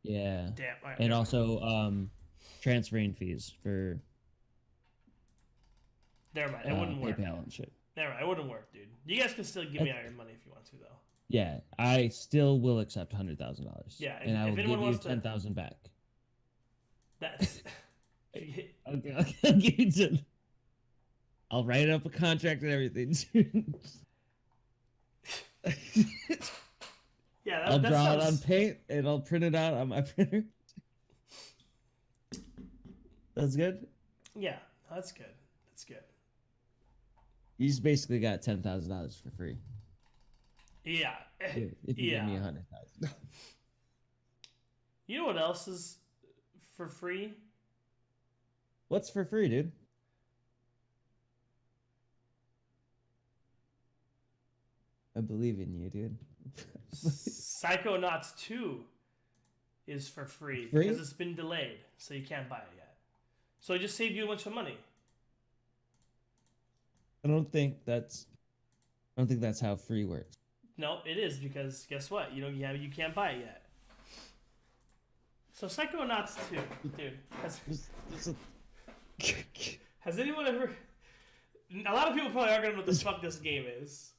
[SPEAKER 1] Yeah.
[SPEAKER 2] Damn. Right,
[SPEAKER 1] and also transferring fees for.
[SPEAKER 2] Never mind. It wouldn't work.
[SPEAKER 1] PayPal and shit.
[SPEAKER 2] Never mind. It wouldn't work, dude. You guys can still give me all your money if you want to, though.
[SPEAKER 1] Yeah, I still will accept $100,000.
[SPEAKER 2] Yeah,
[SPEAKER 1] and I will give you 10,000 back.
[SPEAKER 2] That's.
[SPEAKER 1] Okay, I'll give you 10. I'll write up a contract and everything.
[SPEAKER 2] Yeah,
[SPEAKER 1] I'll draw it on paint and I'll print it out on my printer. That's good?
[SPEAKER 2] Yeah, that's good. That's good.
[SPEAKER 1] You just basically got $10,000 for free.
[SPEAKER 2] Yeah.
[SPEAKER 1] If you give me 100,000.
[SPEAKER 2] You know what else is for free?
[SPEAKER 1] What's for free, dude? I believe in you, dude.
[SPEAKER 2] Psychonauts 2 is for free because it's been delayed, so you can't buy it yet. So it just saved you a bunch of money.
[SPEAKER 1] I don't think that's how free works.
[SPEAKER 2] No, it is because guess what? You can't buy it yet. So Psychonauts 2, dude. Has anyone ever? A lot of people probably aren't gonna know what the fuck this game is.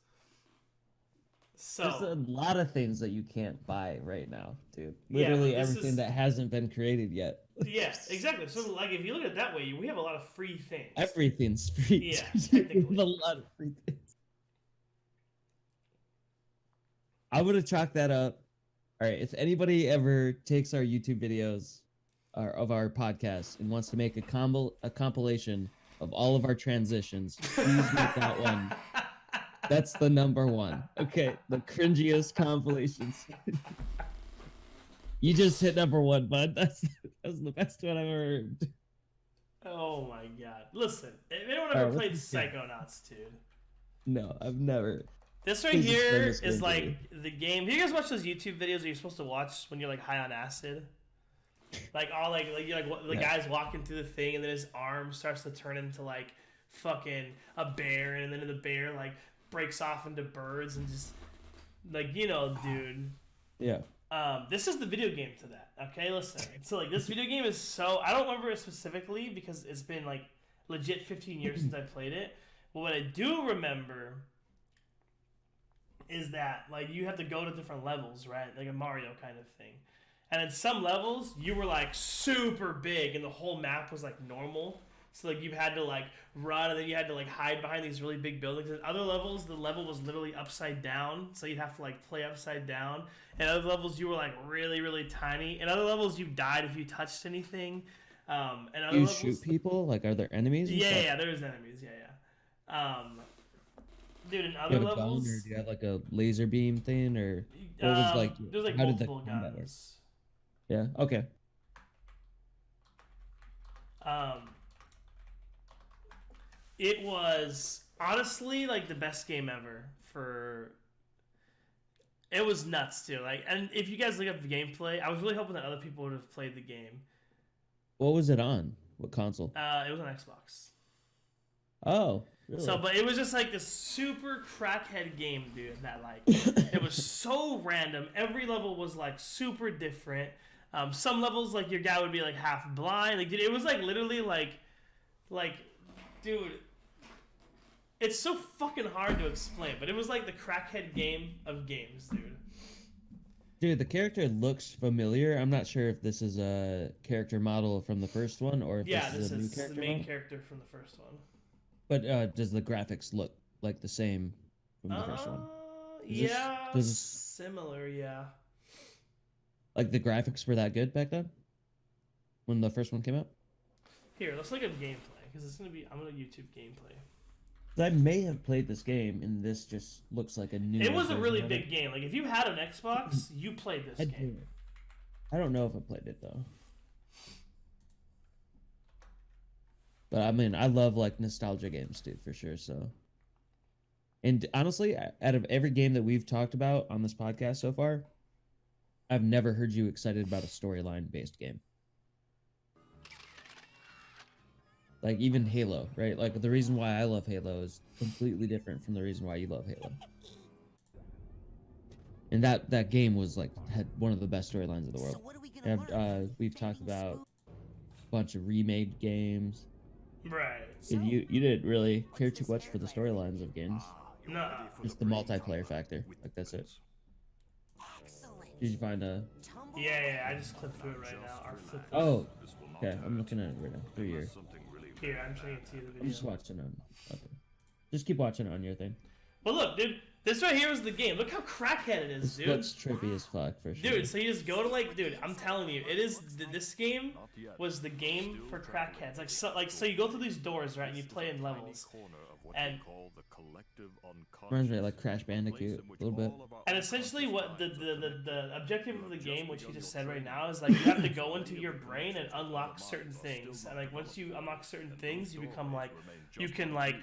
[SPEAKER 2] So
[SPEAKER 1] there's a lot of things that you can't buy right now, dude. Literally everything that hasn't been created yet.
[SPEAKER 2] Yeah, exactly. So, like, if you look at it that way, we have a lot of free things.
[SPEAKER 1] Everything's free.
[SPEAKER 2] Yeah, technically.
[SPEAKER 1] We have a lot of free things. I would have chalked that up. All right, if anybody ever takes our YouTube videos of our podcast and wants to make a compilation of all of our transitions, please make that one. That's the number one. Okay, the cringiest compilations. You just hit number 1, bud. That's the best one I've ever heard.
[SPEAKER 2] Oh my god. Listen, if anyone ever played Psychonauts, dude.
[SPEAKER 1] No, I've never.
[SPEAKER 2] This right here is like the game. Do you guys watch those YouTube videos that you're supposed to watch when you're like high on acid? Like all you're like the guy's walking through the thing and then his arm starts to turn into like fucking a bear and then the bear like breaks off into birds and just like dude.
[SPEAKER 1] Yeah.
[SPEAKER 2] This is the video game to that. Okay, listen. So like this video game is so I don't remember it specifically because it's been like legit 15 years since I played it. But what I do remember is that like you have to go to different levels, right? Like a Mario kind of thing. And in some levels, you were like super big, and the whole map was like normal. So like you had to like run, and then you had to like hide behind these really big buildings. In other levels, the level was literally upside down, so you'd have to like play upside down. And other levels, you were like really, really tiny. In other levels, you died if you touched anything. And other
[SPEAKER 1] you
[SPEAKER 2] levels,
[SPEAKER 1] shoot people? Like, are there enemies?
[SPEAKER 2] Yeah, there's enemies. Yeah. Dude, in other
[SPEAKER 1] do you have a
[SPEAKER 2] levels,
[SPEAKER 1] gun, or do you have like a laser beam thing, or what was like?
[SPEAKER 2] There's like
[SPEAKER 1] how did the
[SPEAKER 2] multiple
[SPEAKER 1] combat work?
[SPEAKER 2] guns.
[SPEAKER 1] Yeah. Okay.
[SPEAKER 2] It was honestly like the best game ever for. It was nuts too. Like, and if you guys look up the gameplay, I was really hoping that other people would have played the game.
[SPEAKER 1] What was it on? What console?
[SPEAKER 2] It was on Xbox.
[SPEAKER 1] Oh, really?
[SPEAKER 2] So, but it was just like this super crackhead game, dude. That like, it was so random. Every level was like super different. Some levels, like your guy would be like half blind. Like, dude, it was like literally like, dude, it's so fucking hard to explain. But it was like the crackhead game of games, dude.
[SPEAKER 1] Dude, the character looks familiar. I'm not sure if this is a character model from the first one or if this is a new character
[SPEAKER 2] the main
[SPEAKER 1] model.
[SPEAKER 2] character from the first one.
[SPEAKER 1] But does the graphics look like the same from the first one?
[SPEAKER 2] Similar, yeah.
[SPEAKER 1] Like the graphics were that good back then? When the first one came out?
[SPEAKER 2] Here, let's look at gameplay, because it's gonna be I'm gonna YouTube gameplay.
[SPEAKER 1] I may have played this game and this just looks like a new
[SPEAKER 2] It was a
[SPEAKER 1] version
[SPEAKER 2] really
[SPEAKER 1] of
[SPEAKER 2] big
[SPEAKER 1] it.
[SPEAKER 2] game. Like if you had an Xbox, you played this game.
[SPEAKER 1] I don't know if I played it though. But I mean, I love like nostalgia games, dude, for sure. So, and honestly, out of every game that we've talked about on this podcast so far, I've never heard you excited about a storyline based game. Like even Halo, right? Like the reason why I love Halo is completely different from the reason why you love Halo. And that game was like had one of the best storylines of the world. And, we've talked about a bunch of remade games.
[SPEAKER 2] Right.
[SPEAKER 1] And you didn't really care too much for the storylines of games.
[SPEAKER 2] No.
[SPEAKER 1] Just the multiplayer factor. Like that's it. Did you find a?
[SPEAKER 2] Yeah. I just clicked through it right now. Or flipped through.
[SPEAKER 1] Oh. Okay, I'm looking at it right now. Through your.
[SPEAKER 2] Here, I'm trying to see the video.
[SPEAKER 1] I'm just watching on. Okay. Just keep watching on your thing.
[SPEAKER 2] But look, dude, this right here is the game. Look how crackhead it is, dude.
[SPEAKER 1] Looks trippy as fuck for sure.
[SPEAKER 2] Dude, so you just go to like, dude, I'm telling you, it is this game was the game for crackheads. So you go through these doors, right, and you play in levels, and
[SPEAKER 1] reminds me of like Crash Bandicoot a little bit.
[SPEAKER 2] And essentially, what the objective of the game, which you just said right now, is like you have to go into your brain and unlock certain things. And like once you unlock certain things, you become like you can like.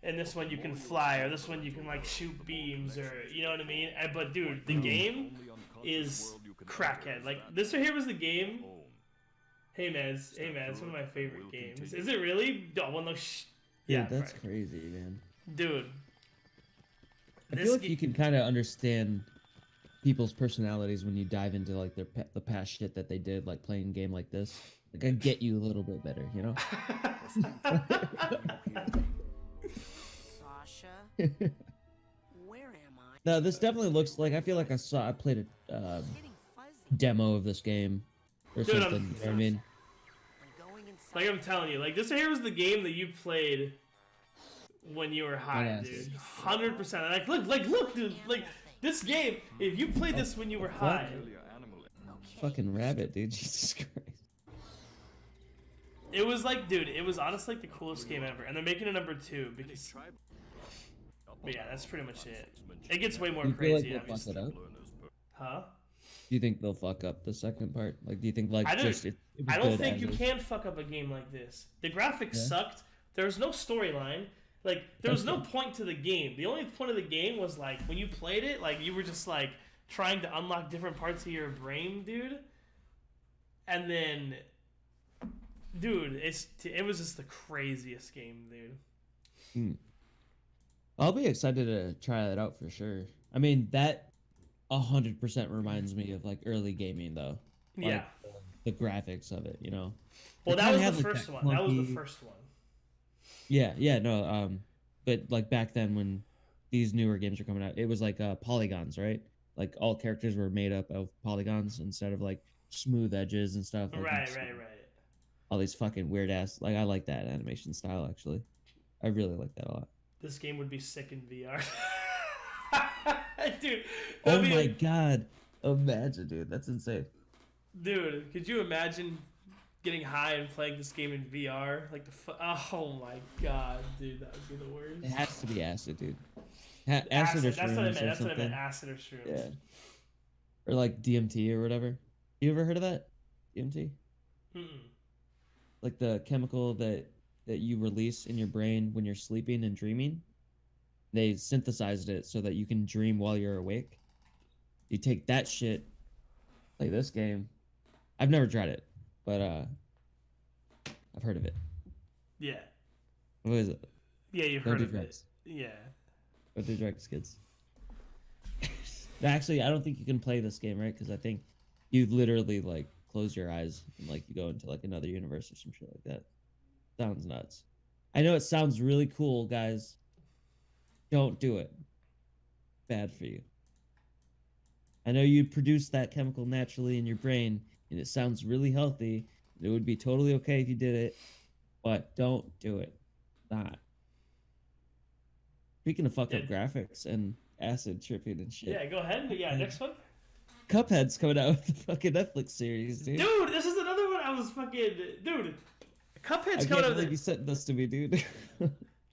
[SPEAKER 2] In this one you can fly, or this one you can like shoot beams, or you know what I mean. But dude, the game is crackhead. Like this right here was the game. Hey man, it's one of my favorite games. Is it really? Oh, well, no,
[SPEAKER 1] yeah, that's crazy, man.
[SPEAKER 2] Dude,
[SPEAKER 1] I feel like you can kind of understand people's personalities when you dive into like the past shit that they did, like playing a game like this. Like I get you a little bit better, you know.
[SPEAKER 12] Where am I?
[SPEAKER 1] No, this definitely looks like I feel like I played a demo of this game or
[SPEAKER 2] dude,
[SPEAKER 1] something. You know what I mean?
[SPEAKER 2] Like I'm telling you, like this here was the game that you played when you were high, dude. 100%. Look, dude. Like this game, if you played this when you were high.
[SPEAKER 1] Fucking rabbit, dude. Jesus Christ.
[SPEAKER 2] It was like, dude, it was honestly like the coolest game ever, and they're making a number 2 because. But yeah, that's pretty much it. It gets way more crazy.
[SPEAKER 1] Like they fucked it up?
[SPEAKER 2] Huh?
[SPEAKER 1] Do you think they'll fuck up the second part? Like, do you think like
[SPEAKER 2] I don't.
[SPEAKER 1] just it was
[SPEAKER 2] I don't
[SPEAKER 1] good
[SPEAKER 2] think
[SPEAKER 1] as
[SPEAKER 2] you
[SPEAKER 1] is?
[SPEAKER 2] can fuck up a game like this. The graphics
[SPEAKER 1] Yeah.
[SPEAKER 2] sucked. There was no storyline. Like, there was no
[SPEAKER 1] Okay.
[SPEAKER 2] point to the game. The only point of the game was like when you played it, like you were just like trying to unlock different parts of your brain, dude. And then, dude, it was just the craziest game, dude.
[SPEAKER 1] I'll be excited to try that out for sure. I mean, that 100% reminds me of like early gaming though. Like,
[SPEAKER 2] Yeah.
[SPEAKER 1] the graphics of it, you know.
[SPEAKER 2] Well,
[SPEAKER 1] It
[SPEAKER 2] that
[SPEAKER 1] kinda
[SPEAKER 2] was
[SPEAKER 1] had,
[SPEAKER 2] the
[SPEAKER 1] like,
[SPEAKER 2] first
[SPEAKER 1] that
[SPEAKER 2] one. That was the
[SPEAKER 1] clunky-
[SPEAKER 2] first one.
[SPEAKER 1] Yeah, no, but like back then when these newer games were coming out, it was like polygons, right? Like all characters were made up of polygons instead of like smooth edges and stuff. Like,
[SPEAKER 2] Right.
[SPEAKER 1] all these fucking weird ass. Like I like that animation style actually. I really like that a lot.
[SPEAKER 2] This game would be sick in VR. Dude.
[SPEAKER 1] Oh
[SPEAKER 2] that'd be-
[SPEAKER 1] my god! Imagine, dude, that's insane.
[SPEAKER 2] Dude, could you imagine getting high and playing this game in VR? Like oh my god, dude, that would be the worst.
[SPEAKER 1] It has to be acid, dude. Acid or
[SPEAKER 2] That's what I
[SPEAKER 1] shrooms
[SPEAKER 2] meant.
[SPEAKER 1] or
[SPEAKER 2] That's what I
[SPEAKER 1] something.
[SPEAKER 2] meant. Acid or shrooms.
[SPEAKER 1] Yeah. Or like DMT or whatever. You ever heard of that? DMT?
[SPEAKER 2] Mm-mm.
[SPEAKER 1] Like the chemical that you release in your brain when you're sleeping and dreaming. They synthesized it so that you can dream while you're awake. You take that shit, play this game. I've never tried it, but I've heard of it.
[SPEAKER 2] Yeah.
[SPEAKER 1] What is it?
[SPEAKER 2] Yeah, you've
[SPEAKER 1] Don't
[SPEAKER 2] heard
[SPEAKER 1] do
[SPEAKER 2] of
[SPEAKER 1] drugs.
[SPEAKER 2] it. Yeah.
[SPEAKER 1] Don't do drugs, kids. Actually, I don't think you can play this game, right? Because I think you literally like close your eyes and like you go into like another universe or some shit like that. Sounds nuts. I know it sounds really cool, guys. Don't do it. Bad for you. I know you produce that chemical naturally in your brain, and it sounds really healthy. It would be totally okay if you did it, but don't do it. Not. Speaking of fucked up graphics and acid tripping and shit.
[SPEAKER 2] Yeah, go ahead. Yeah, next one.
[SPEAKER 1] Cuphead's coming out with the fucking Netflix series, dude.
[SPEAKER 2] Dude, this is another one I was fucking... Dude, Cuphead's
[SPEAKER 1] I
[SPEAKER 2] coming
[SPEAKER 1] can't
[SPEAKER 2] out...
[SPEAKER 1] believe you sent this to me, dude.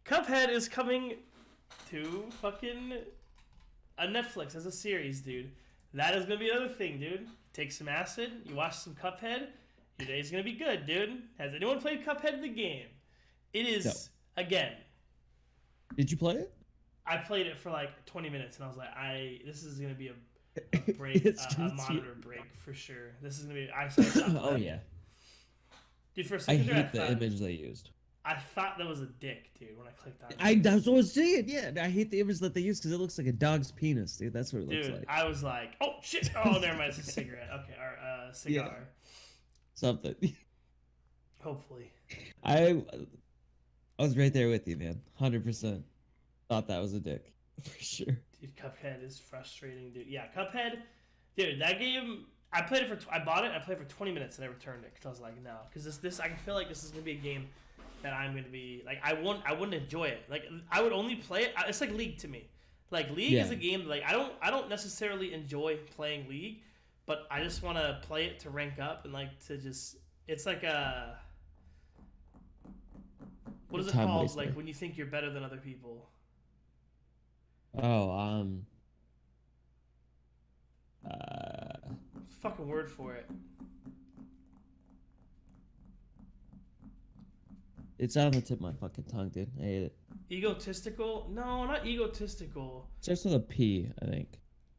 [SPEAKER 2] Cuphead is coming to fucking a Netflix as a series, dude. That is gonna be another thing, dude. Take some acid, you watch some Cuphead, your day's gonna be good, dude. Has anyone played Cuphead the game? It is, again,
[SPEAKER 1] Did you play it?
[SPEAKER 2] I played it for like 20 minutes and I was like, this is gonna be a break,
[SPEAKER 1] It's
[SPEAKER 2] a
[SPEAKER 1] just-
[SPEAKER 2] monitor break for sure. This is gonna be.
[SPEAKER 1] Oh yeah.
[SPEAKER 2] Dude, for a
[SPEAKER 1] I
[SPEAKER 2] second there,
[SPEAKER 1] hate the
[SPEAKER 2] thought,
[SPEAKER 1] image they used.
[SPEAKER 2] I thought that was a dick, dude, when I clicked on it.
[SPEAKER 1] That's what I was saying. Yeah, I hate the image that they use because it looks like a dog's penis, dude. That's what it looks
[SPEAKER 2] Dude,
[SPEAKER 1] like.
[SPEAKER 2] I was like, oh shit! Oh, never mind. It's a cigarette. Okay, or cigar.
[SPEAKER 1] Something.
[SPEAKER 2] Hopefully.
[SPEAKER 1] I was right there with you, man. 100%. Thought that was a dick for sure.
[SPEAKER 2] Dude, Cuphead is frustrating, dude. Yeah, Cuphead, dude. That game, I played it I bought it. I played it for 20 minutes and I returned it because I was like, no, because this I feel like this is gonna be a game that I'm gonna be like, I wouldn't enjoy it. Like I would only play it. It's like League to me. Like League is a game like I don't necessarily enjoy playing League, but I just want to play it to rank up and like to just. It's like a. What is it
[SPEAKER 1] Time
[SPEAKER 2] called?
[SPEAKER 1] waster.
[SPEAKER 2] Like when you think you're better than other people.
[SPEAKER 1] Oh,
[SPEAKER 2] Fucking word for it.
[SPEAKER 1] it's on the tip of my fucking tongue, dude. I hate it.
[SPEAKER 2] Egotistical? No, not egotistical.
[SPEAKER 1] Starts with a P, I think.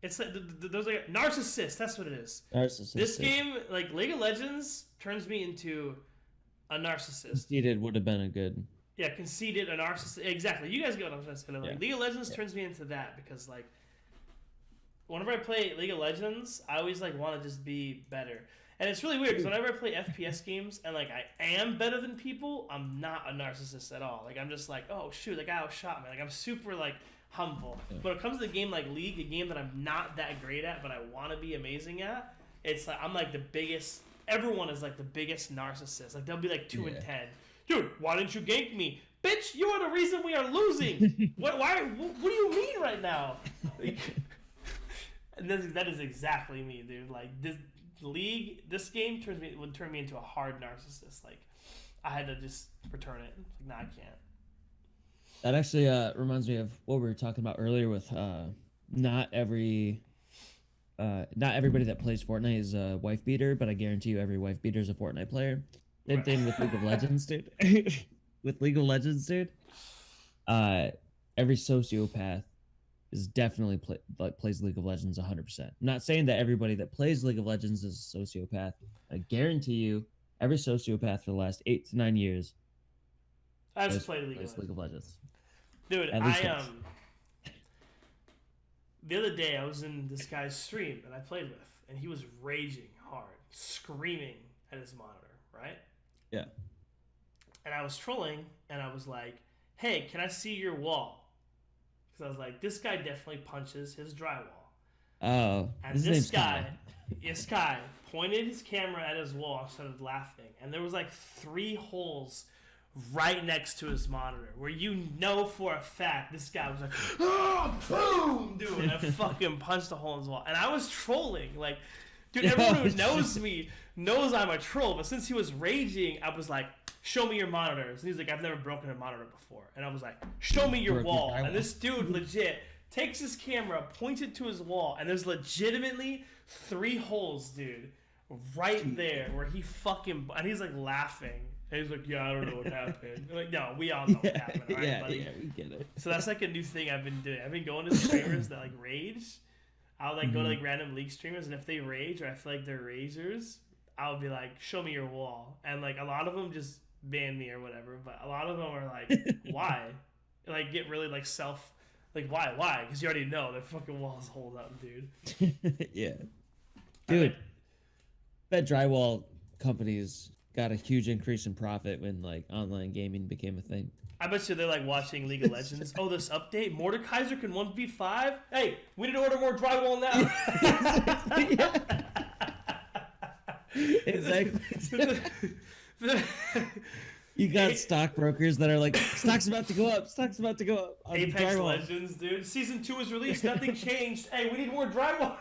[SPEAKER 2] It's like those like narcissist. That's what it is.
[SPEAKER 1] Narcissistic.
[SPEAKER 2] This game, like League of Legends, turns me into a narcissist.
[SPEAKER 1] Conceited would have been a good.
[SPEAKER 2] Yeah, conceited, a narcissist. Exactly. You guys get what I'm trying to say. Like
[SPEAKER 1] Yeah.
[SPEAKER 2] League of Legends turns me into that because like whenever I play League of Legends, I always like want to just be better. And it's really weird because whenever I play FPS games and like I am better than people, I'm not a narcissist at all. Like I'm just like, oh shoot, that guy outshot me. Like I'm super like humble.
[SPEAKER 1] Yeah.
[SPEAKER 2] But when it comes to the game like League, a game that I'm not that great at, but I want to be amazing at, it's like I'm like the biggest. Everyone is like the biggest narcissist. Like they'll be like 2 and 10. Dude, why didn't you gank me? Bitch, you are the reason we are losing. What do you mean right now? Like, and that is exactly me, dude. Like this game would turn me into a hard narcissist. Like I had to just return it. Like, nah, I can't.
[SPEAKER 1] That actually reminds me of what we were talking about earlier with not every not everybody that plays Fortnite is a wife beater, but I guarantee you every wife beater is a Fortnite player. Same thing with League of Legends, dude. With League of Legends, dude. Every sociopath is definitely plays League of Legends 100%. I'm not saying that everybody that plays League of Legends is a sociopath. I guarantee you, every sociopath for the last 8 to 9 years
[SPEAKER 2] I've just played League of
[SPEAKER 1] Legends.
[SPEAKER 2] Dude, the other day I was in this guy's stream that I played with, and he was raging hard, screaming at his monitor, right?
[SPEAKER 1] Yeah.
[SPEAKER 2] And I was trolling, and I was like, "Hey, can I see your wall?" Because I was like, "This guy definitely punches his drywall."
[SPEAKER 1] Oh.
[SPEAKER 2] And this guy pointed his camera at his wall and started laughing, and there was like 3 holes right next to his monitor, where you know for a fact this guy was like, "Oh, boom!" dude, and I fucking punched a hole in his wall. And I was trolling, like, dude, everyone who knows me knows I'm a troll. But since he was raging, I was like, "Show me your monitors." And he's like, "I've never broken a monitor before." And I was like, "Show me your wall." And this dude legit takes his camera, points it to his wall, and there's legitimately 3 holes, dude, right there where he fucking, and he's like laughing. And he's like, "Yeah, I don't know what happened." I'm like, no, we all know what happened, all right, buddy?
[SPEAKER 1] Yeah, we get it.
[SPEAKER 2] So that's like a new thing I've been doing. I've been going to streamers that like rage. I'll like go to like random League streamers, and if they rage or I feel like they're ragers, I'll be like, "Show me your wall." And like a lot of them just ban me or whatever, but a lot of them are like, "Why?" Like get really like why? Because you already know their fucking walls hold up, dude.
[SPEAKER 1] Yeah. Dude, that drywall companies got a huge increase in profit when like online gaming became a thing.
[SPEAKER 2] I bet you they're like watching League of Legends. Oh, this update, Mordekaiser can 1v5. Hey, we need to order more drywall now.
[SPEAKER 1] Exactly. You got stockbrokers that are like, "Stock's about to go up. Stock's about to go up."
[SPEAKER 2] Apex Legends, dude. Season 2 is released. Nothing changed. Hey, we need more drywall.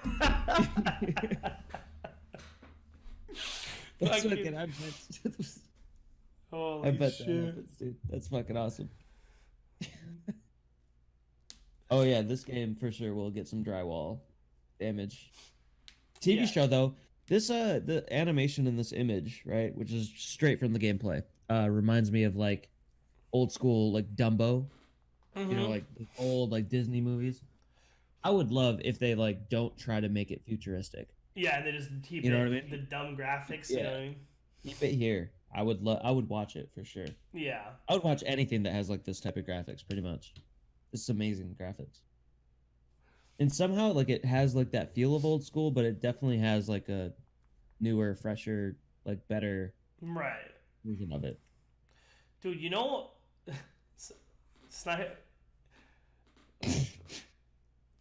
[SPEAKER 1] That's fucking. I bet that happens, dude. That's fucking awesome. Oh yeah, this game for sure will get some drywall damage. TV show though, this the animation in this image, right, which is straight from the gameplay, reminds me of like old school like Dumbo, you know, like the old like Disney movies. I would love if they like don't try to make it futuristic.
[SPEAKER 2] Yeah, and they just keep
[SPEAKER 1] you know what I mean?
[SPEAKER 2] The dumb graphics. You know what I mean?
[SPEAKER 1] Keep it here. I would watch it for sure.
[SPEAKER 2] Yeah.
[SPEAKER 1] I would watch anything that has like this type of graphics, pretty much. It's amazing graphics. And somehow like it has like that feel of old school, but it definitely has like a newer, fresher, like better version of it.
[SPEAKER 2] Dude, you know,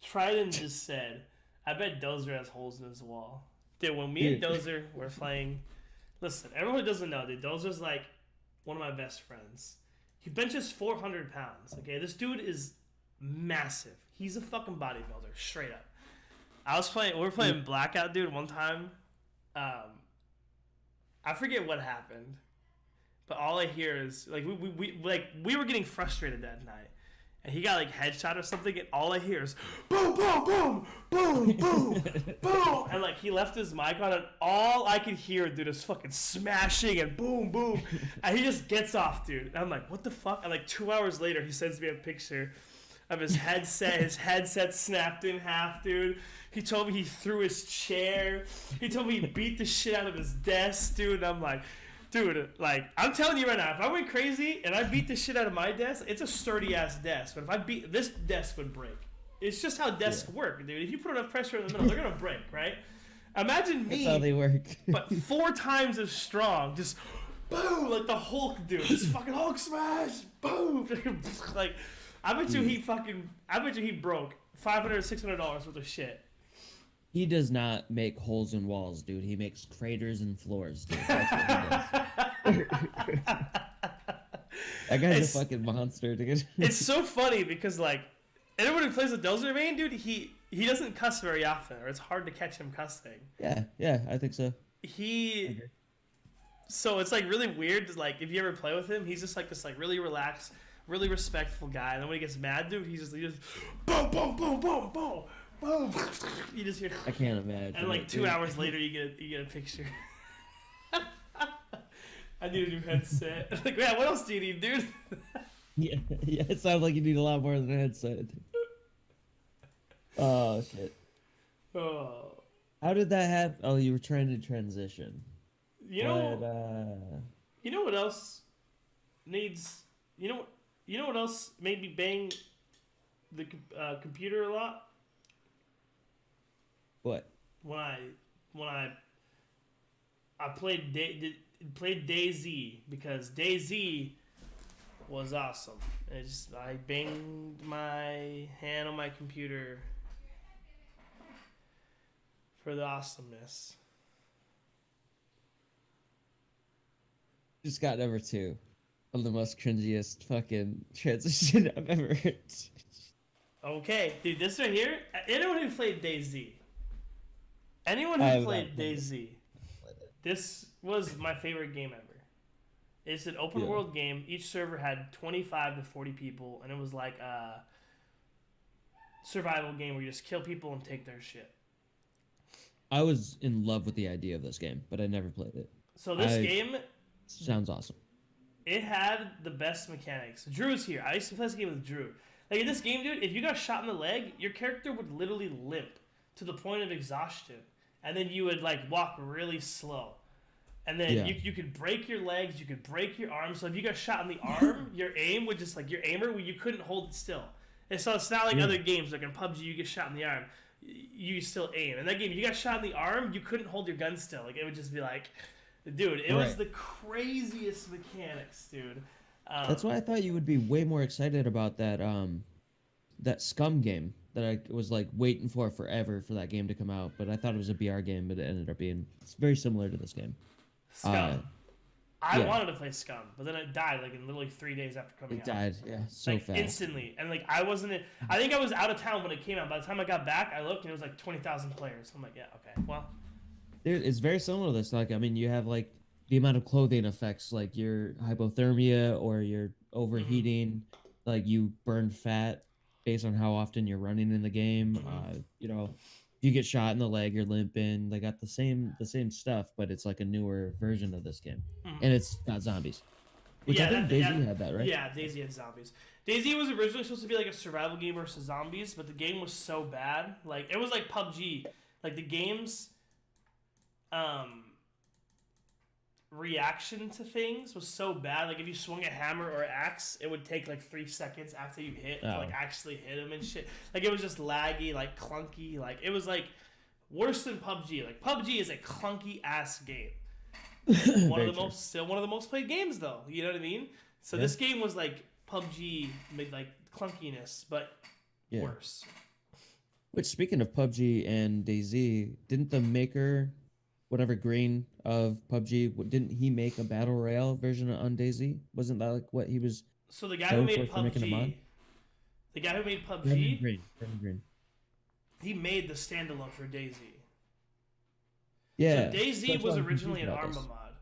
[SPEAKER 2] Trident just said, "I bet Dozer has holes in his wall." Dude, when me and Dozer were playing, listen, everyone who doesn't know, dude, Dozer's like one of my best friends. He benches 400 pounds. Okay, this dude is massive. He's a fucking bodybuilder, straight up. We were playing Blackout, dude, one time. I forget what happened, but all I hear is like we were getting frustrated that night, and he got like headshot or something, and all I hear is boom, boom, boom, boom, boom, boom, and like he left his mic on, and all I could hear, dude, is fucking smashing and boom, boom, and he just gets off, dude. And I'm like, what the fuck? And like 2 hours later, he sends me a picture of his headset. His headset snapped in half, dude. He told me he threw his chair. He told me he beat the shit out of his desk, dude. And I'm like, dude, like, I'm telling you right now, if I went crazy and I beat the shit out of my desk, it's a sturdy ass desk. But if I beat this desk would break. It's just how desks work, dude. If you put enough pressure in the middle, they're gonna break, right? Imagine me,
[SPEAKER 1] that's how they work.
[SPEAKER 2] but 4 times as strong, just boom, like the Hulk, dude. Just fucking Hulk smash, boom, like. I bet you he broke $500, $600 worth of shit.
[SPEAKER 1] He does not make holes in walls, dude. He makes craters in floors, dude. That's what he does. That guy's a fucking monster, dude.
[SPEAKER 2] It's so funny because like anyone who plays the Dozer main, dude, he doesn't cuss very often, or it's hard to catch him cussing.
[SPEAKER 1] Yeah, I think so.
[SPEAKER 2] So it's like really weird. Like if you ever play with him, he's just like this like really relaxed, really respectful guy. And then when he gets mad, dude, he just boom, boom, boom, boom, boom, boom. You just hear.
[SPEAKER 1] I can't imagine.
[SPEAKER 2] And like
[SPEAKER 1] it,
[SPEAKER 2] 2
[SPEAKER 1] dude.
[SPEAKER 2] hours later, you get a picture. I need a new headset. Like, yeah, what else do you need, dude?
[SPEAKER 1] Yeah, it sounds like you need a lot more than a headset. Oh shit.
[SPEAKER 2] Oh.
[SPEAKER 1] How did that happen? Oh, you were trying to transition.
[SPEAKER 2] You know what else needs? You know what else made me bang the computer a lot?
[SPEAKER 1] What?
[SPEAKER 2] When I played DayZ, because DayZ was awesome. I banged my hand on my computer for the awesomeness.
[SPEAKER 1] Just got number 2 of the most cringiest fucking transition I've ever heard.
[SPEAKER 2] Okay, dude, this right here. Anyone who played DayZ, this was my favorite game ever. It's an open world game. Each server had 25 to 40 people, and it was like a survival game where you just kill people and take their shit.
[SPEAKER 1] I was in love with the idea of this game, but I never played it.
[SPEAKER 2] So this game
[SPEAKER 1] sounds awesome.
[SPEAKER 2] It had the best mechanics. Drew's here. I used to play this game with Drew. Like in this game, dude, if you got shot in the leg, your character would literally limp to the point of exhaustion, and then you would like walk really slow. And then you could break your legs, you could break your arms. So if you got shot in the arm, your aim would just like your aimer, you couldn't hold it still. And so it's not like other games, like in PUBG, you get shot in the arm, you still aim. In that game, if you got shot in the arm, you couldn't hold your gun still. Like it would just be like, dude, it was the craziest mechanics, dude.
[SPEAKER 1] That's why I thought you would be way more excited about that that Scum game that I was like waiting for forever for that game to come out. But I thought it was a BR game, but it ended up being very similar to this game.
[SPEAKER 2] Scum. I wanted to play Scum, but then it died like in literally 3 days after coming out.
[SPEAKER 1] It died, so
[SPEAKER 2] like,
[SPEAKER 1] fast.
[SPEAKER 2] Instantly. And like I wasn't I think I was out of town when it came out. By the time I got back, I looked and it was like 20,000 players. I'm like, yeah, okay. Well,
[SPEAKER 1] it's very similar to this. Like, I mean, you have like the amount of clothing effects, like your hypothermia or your overheating, like you burn fat based on how often you're running in the game. You know, if you get shot in the leg, you're limping. They got the same stuff, but it's like a newer version of this game, and it's got zombies. Which I think DayZ had that, right?
[SPEAKER 2] Yeah, DayZ had zombies. DayZ was originally supposed to be like a survival game versus zombies, but the game was so bad. Like it was like PUBG. Like the game's reaction to things was so bad. Like if you swung a hammer or axe, it would take like 3 seconds after you hit to like actually hit him and shit. Like it was just laggy, like clunky. Like it was like worse than PUBG. Like PUBG is a clunky ass game. Still one of the most played games though. You know what I mean? So this game was like PUBG made like clunkiness, but worse.
[SPEAKER 1] Which, speaking of PUBG and DayZ, didn't the maker, whatever Green of PUBG, didn't he make a battle royale version on DayZ? Wasn't that like what he was?
[SPEAKER 2] So the guy who made PUBG,
[SPEAKER 1] Brendan Green,
[SPEAKER 2] he made the standalone for DayZ.
[SPEAKER 1] Yeah.
[SPEAKER 2] So DayZ was originally an Arma mod.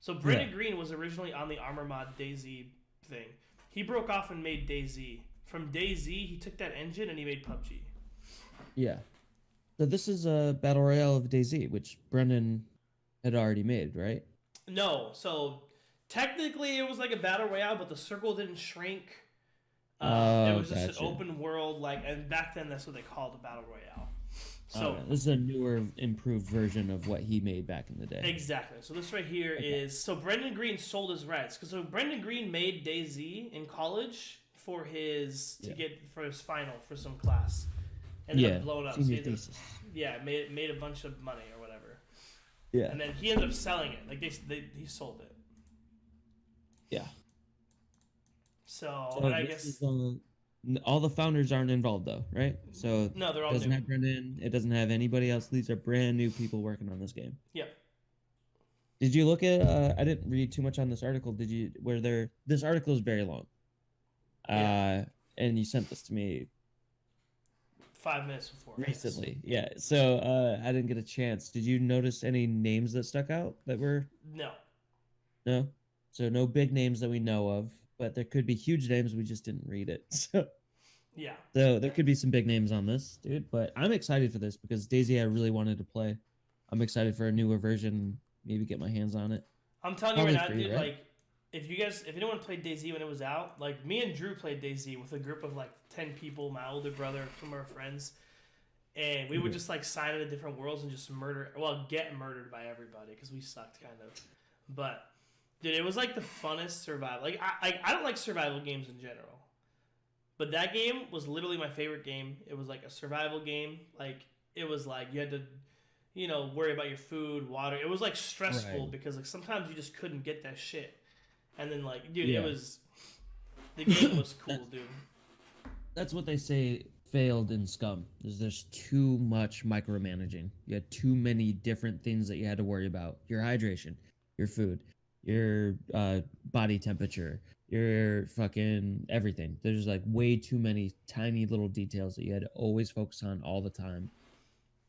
[SPEAKER 2] So Brendan Green was originally on the Arma mod DayZ thing. He broke off and made DayZ. From DayZ, he took that engine and he made PUBG.
[SPEAKER 1] Yeah. So this is a battle royale of DayZ, which Brendan had already made, right?
[SPEAKER 2] No. So technically, it was like a battle royale, but the circle didn't shrink. It was just an open world, like, and back then that's what they called a battle royale. So
[SPEAKER 1] this is a newer, improved version of what he made back in the day.
[SPEAKER 2] Exactly. So this right here is so Brendan Green sold his rights because Brendan Green made DayZ in college for his for his final for some class, ended up blowing up. So made a bunch of money or whatever.
[SPEAKER 1] Yeah.
[SPEAKER 2] And then he ended up selling it. Like he sold it.
[SPEAKER 1] Yeah.
[SPEAKER 2] So I guess
[SPEAKER 1] all the founders aren't involved though, right? So
[SPEAKER 2] no, they're all
[SPEAKER 1] doesn't
[SPEAKER 2] new.
[SPEAKER 1] have Brendan. It doesn't have anybody else. These are brand new people working on this game.
[SPEAKER 2] Yep.
[SPEAKER 1] Did you look at? I didn't read too much on this article. Did you? This article is very long. And you sent this to me
[SPEAKER 2] 5 minutes before
[SPEAKER 1] recently. Yeah. So I didn't get a chance. Did you notice any names that stuck out that were? No. So no big names that we know of, but there could be huge names we just didn't read it. So
[SPEAKER 2] Yeah.
[SPEAKER 1] So there could be some big names on this, dude. But I'm excited for this because Daisy, I really wanted to play. I'm excited for a newer version. Maybe get my hands on it.
[SPEAKER 2] I'm telling you right now,
[SPEAKER 1] Probably free,
[SPEAKER 2] dude.
[SPEAKER 1] right?
[SPEAKER 2] Like, if anyone played DayZ when it was out, like me and Drew played DayZ with a group of like 10 people, my older brother, some of our friends, and we would just like sign into different worlds and just get murdered by everybody because we sucked kind of. But dude, it was like the funnest survival. Like I don't like survival games in general, but that game was literally my favorite game. It was like a survival game. Like it was like you had to, worry about your food, water. It was like stressful because like sometimes you just couldn't get that shit. And then like, dude, the game was cool, dude.
[SPEAKER 1] That's what they say failed in Scum. There's too much micromanaging. You had too many different things that you had to worry about. Your hydration, your food, your body temperature, your fucking everything. There's like way too many tiny little details that you had to always focus on all the time.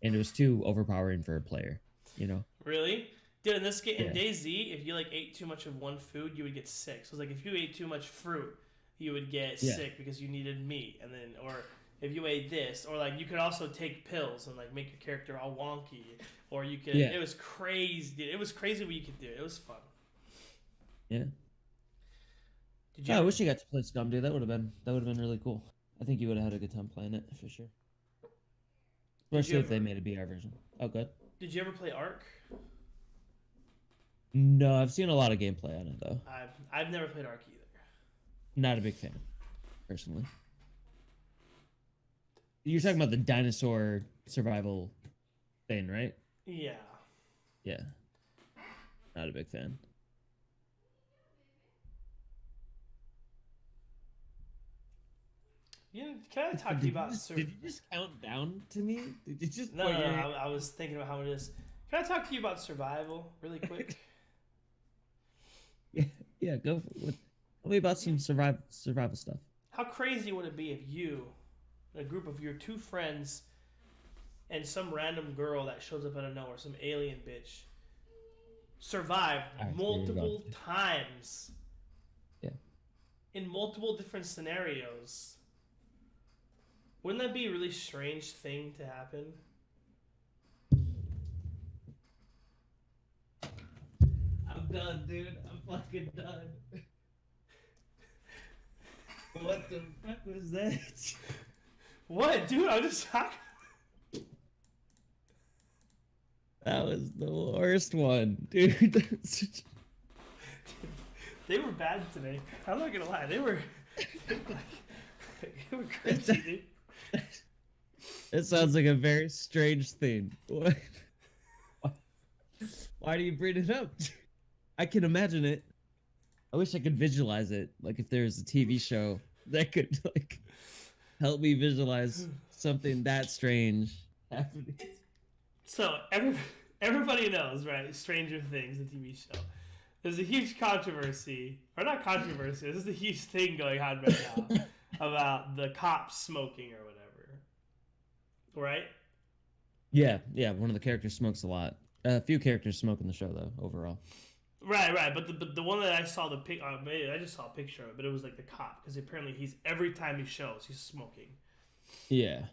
[SPEAKER 1] And it was too overpowering for a player,
[SPEAKER 2] Really? Dude, in this game, in DayZ, if you like ate too much of one food, you would get sick. So it's like if you ate too much fruit, you would get sick because you needed meat, and then or if you ate this, or like you could also take pills and like make your character all wonky, or you could. It was crazy, dude. It was crazy what you could do. It was fun.
[SPEAKER 1] Yeah.
[SPEAKER 2] Did you?
[SPEAKER 1] I wish you got to play Scum, dude. That would have been really cool. I think you would have had a good time playing it for sure. Especially if they made a BR version. Oh, good.
[SPEAKER 2] Did you ever play Ark?
[SPEAKER 1] No, I've seen a lot of gameplay on it though.
[SPEAKER 2] I've never played Ark either.
[SPEAKER 1] Not a big fan, personally. You're talking about the dinosaur survival thing, right?
[SPEAKER 2] Yeah.
[SPEAKER 1] Yeah. Not a big fan.
[SPEAKER 2] Can I talk to you about?
[SPEAKER 1] Did you just count down to me? Did you just?
[SPEAKER 2] No. I was thinking about how it is. Can I talk to you about survival really quick?
[SPEAKER 1] Yeah, go for it. Tell me about some survival stuff.
[SPEAKER 2] How crazy would it be if you, a group of your two friends, and some random girl that shows up out of nowhere, some alien bitch, survived multiple times?
[SPEAKER 1] Yeah.
[SPEAKER 2] In multiple different scenarios. Wouldn't that be a really strange thing to happen?
[SPEAKER 1] I'm done, dude. I'm fucking done. What the fuck was that?
[SPEAKER 2] What, dude? I'm just talking.
[SPEAKER 1] That was the worst one, dude.
[SPEAKER 2] They were bad today. I'm not gonna lie. They were crazy, dude.
[SPEAKER 1] It sounds like a very strange thing. Why do you bring it up? I can imagine it. I wish I could visualize it. Like if there's a TV show that could like help me visualize something that strange happening.
[SPEAKER 2] So everybody knows, right? Stranger Things, the TV show. There's a huge controversy, or not controversy. This is a huge thing going on right now about the cops smoking or whatever. Right?
[SPEAKER 1] Yeah. One of the characters smokes a lot. A few characters smoke in the show though. Overall.
[SPEAKER 2] Right. But the one that I saw maybe I just saw a picture of it, but it was like the cop because apparently every time he shows he's smoking.
[SPEAKER 1] Yeah.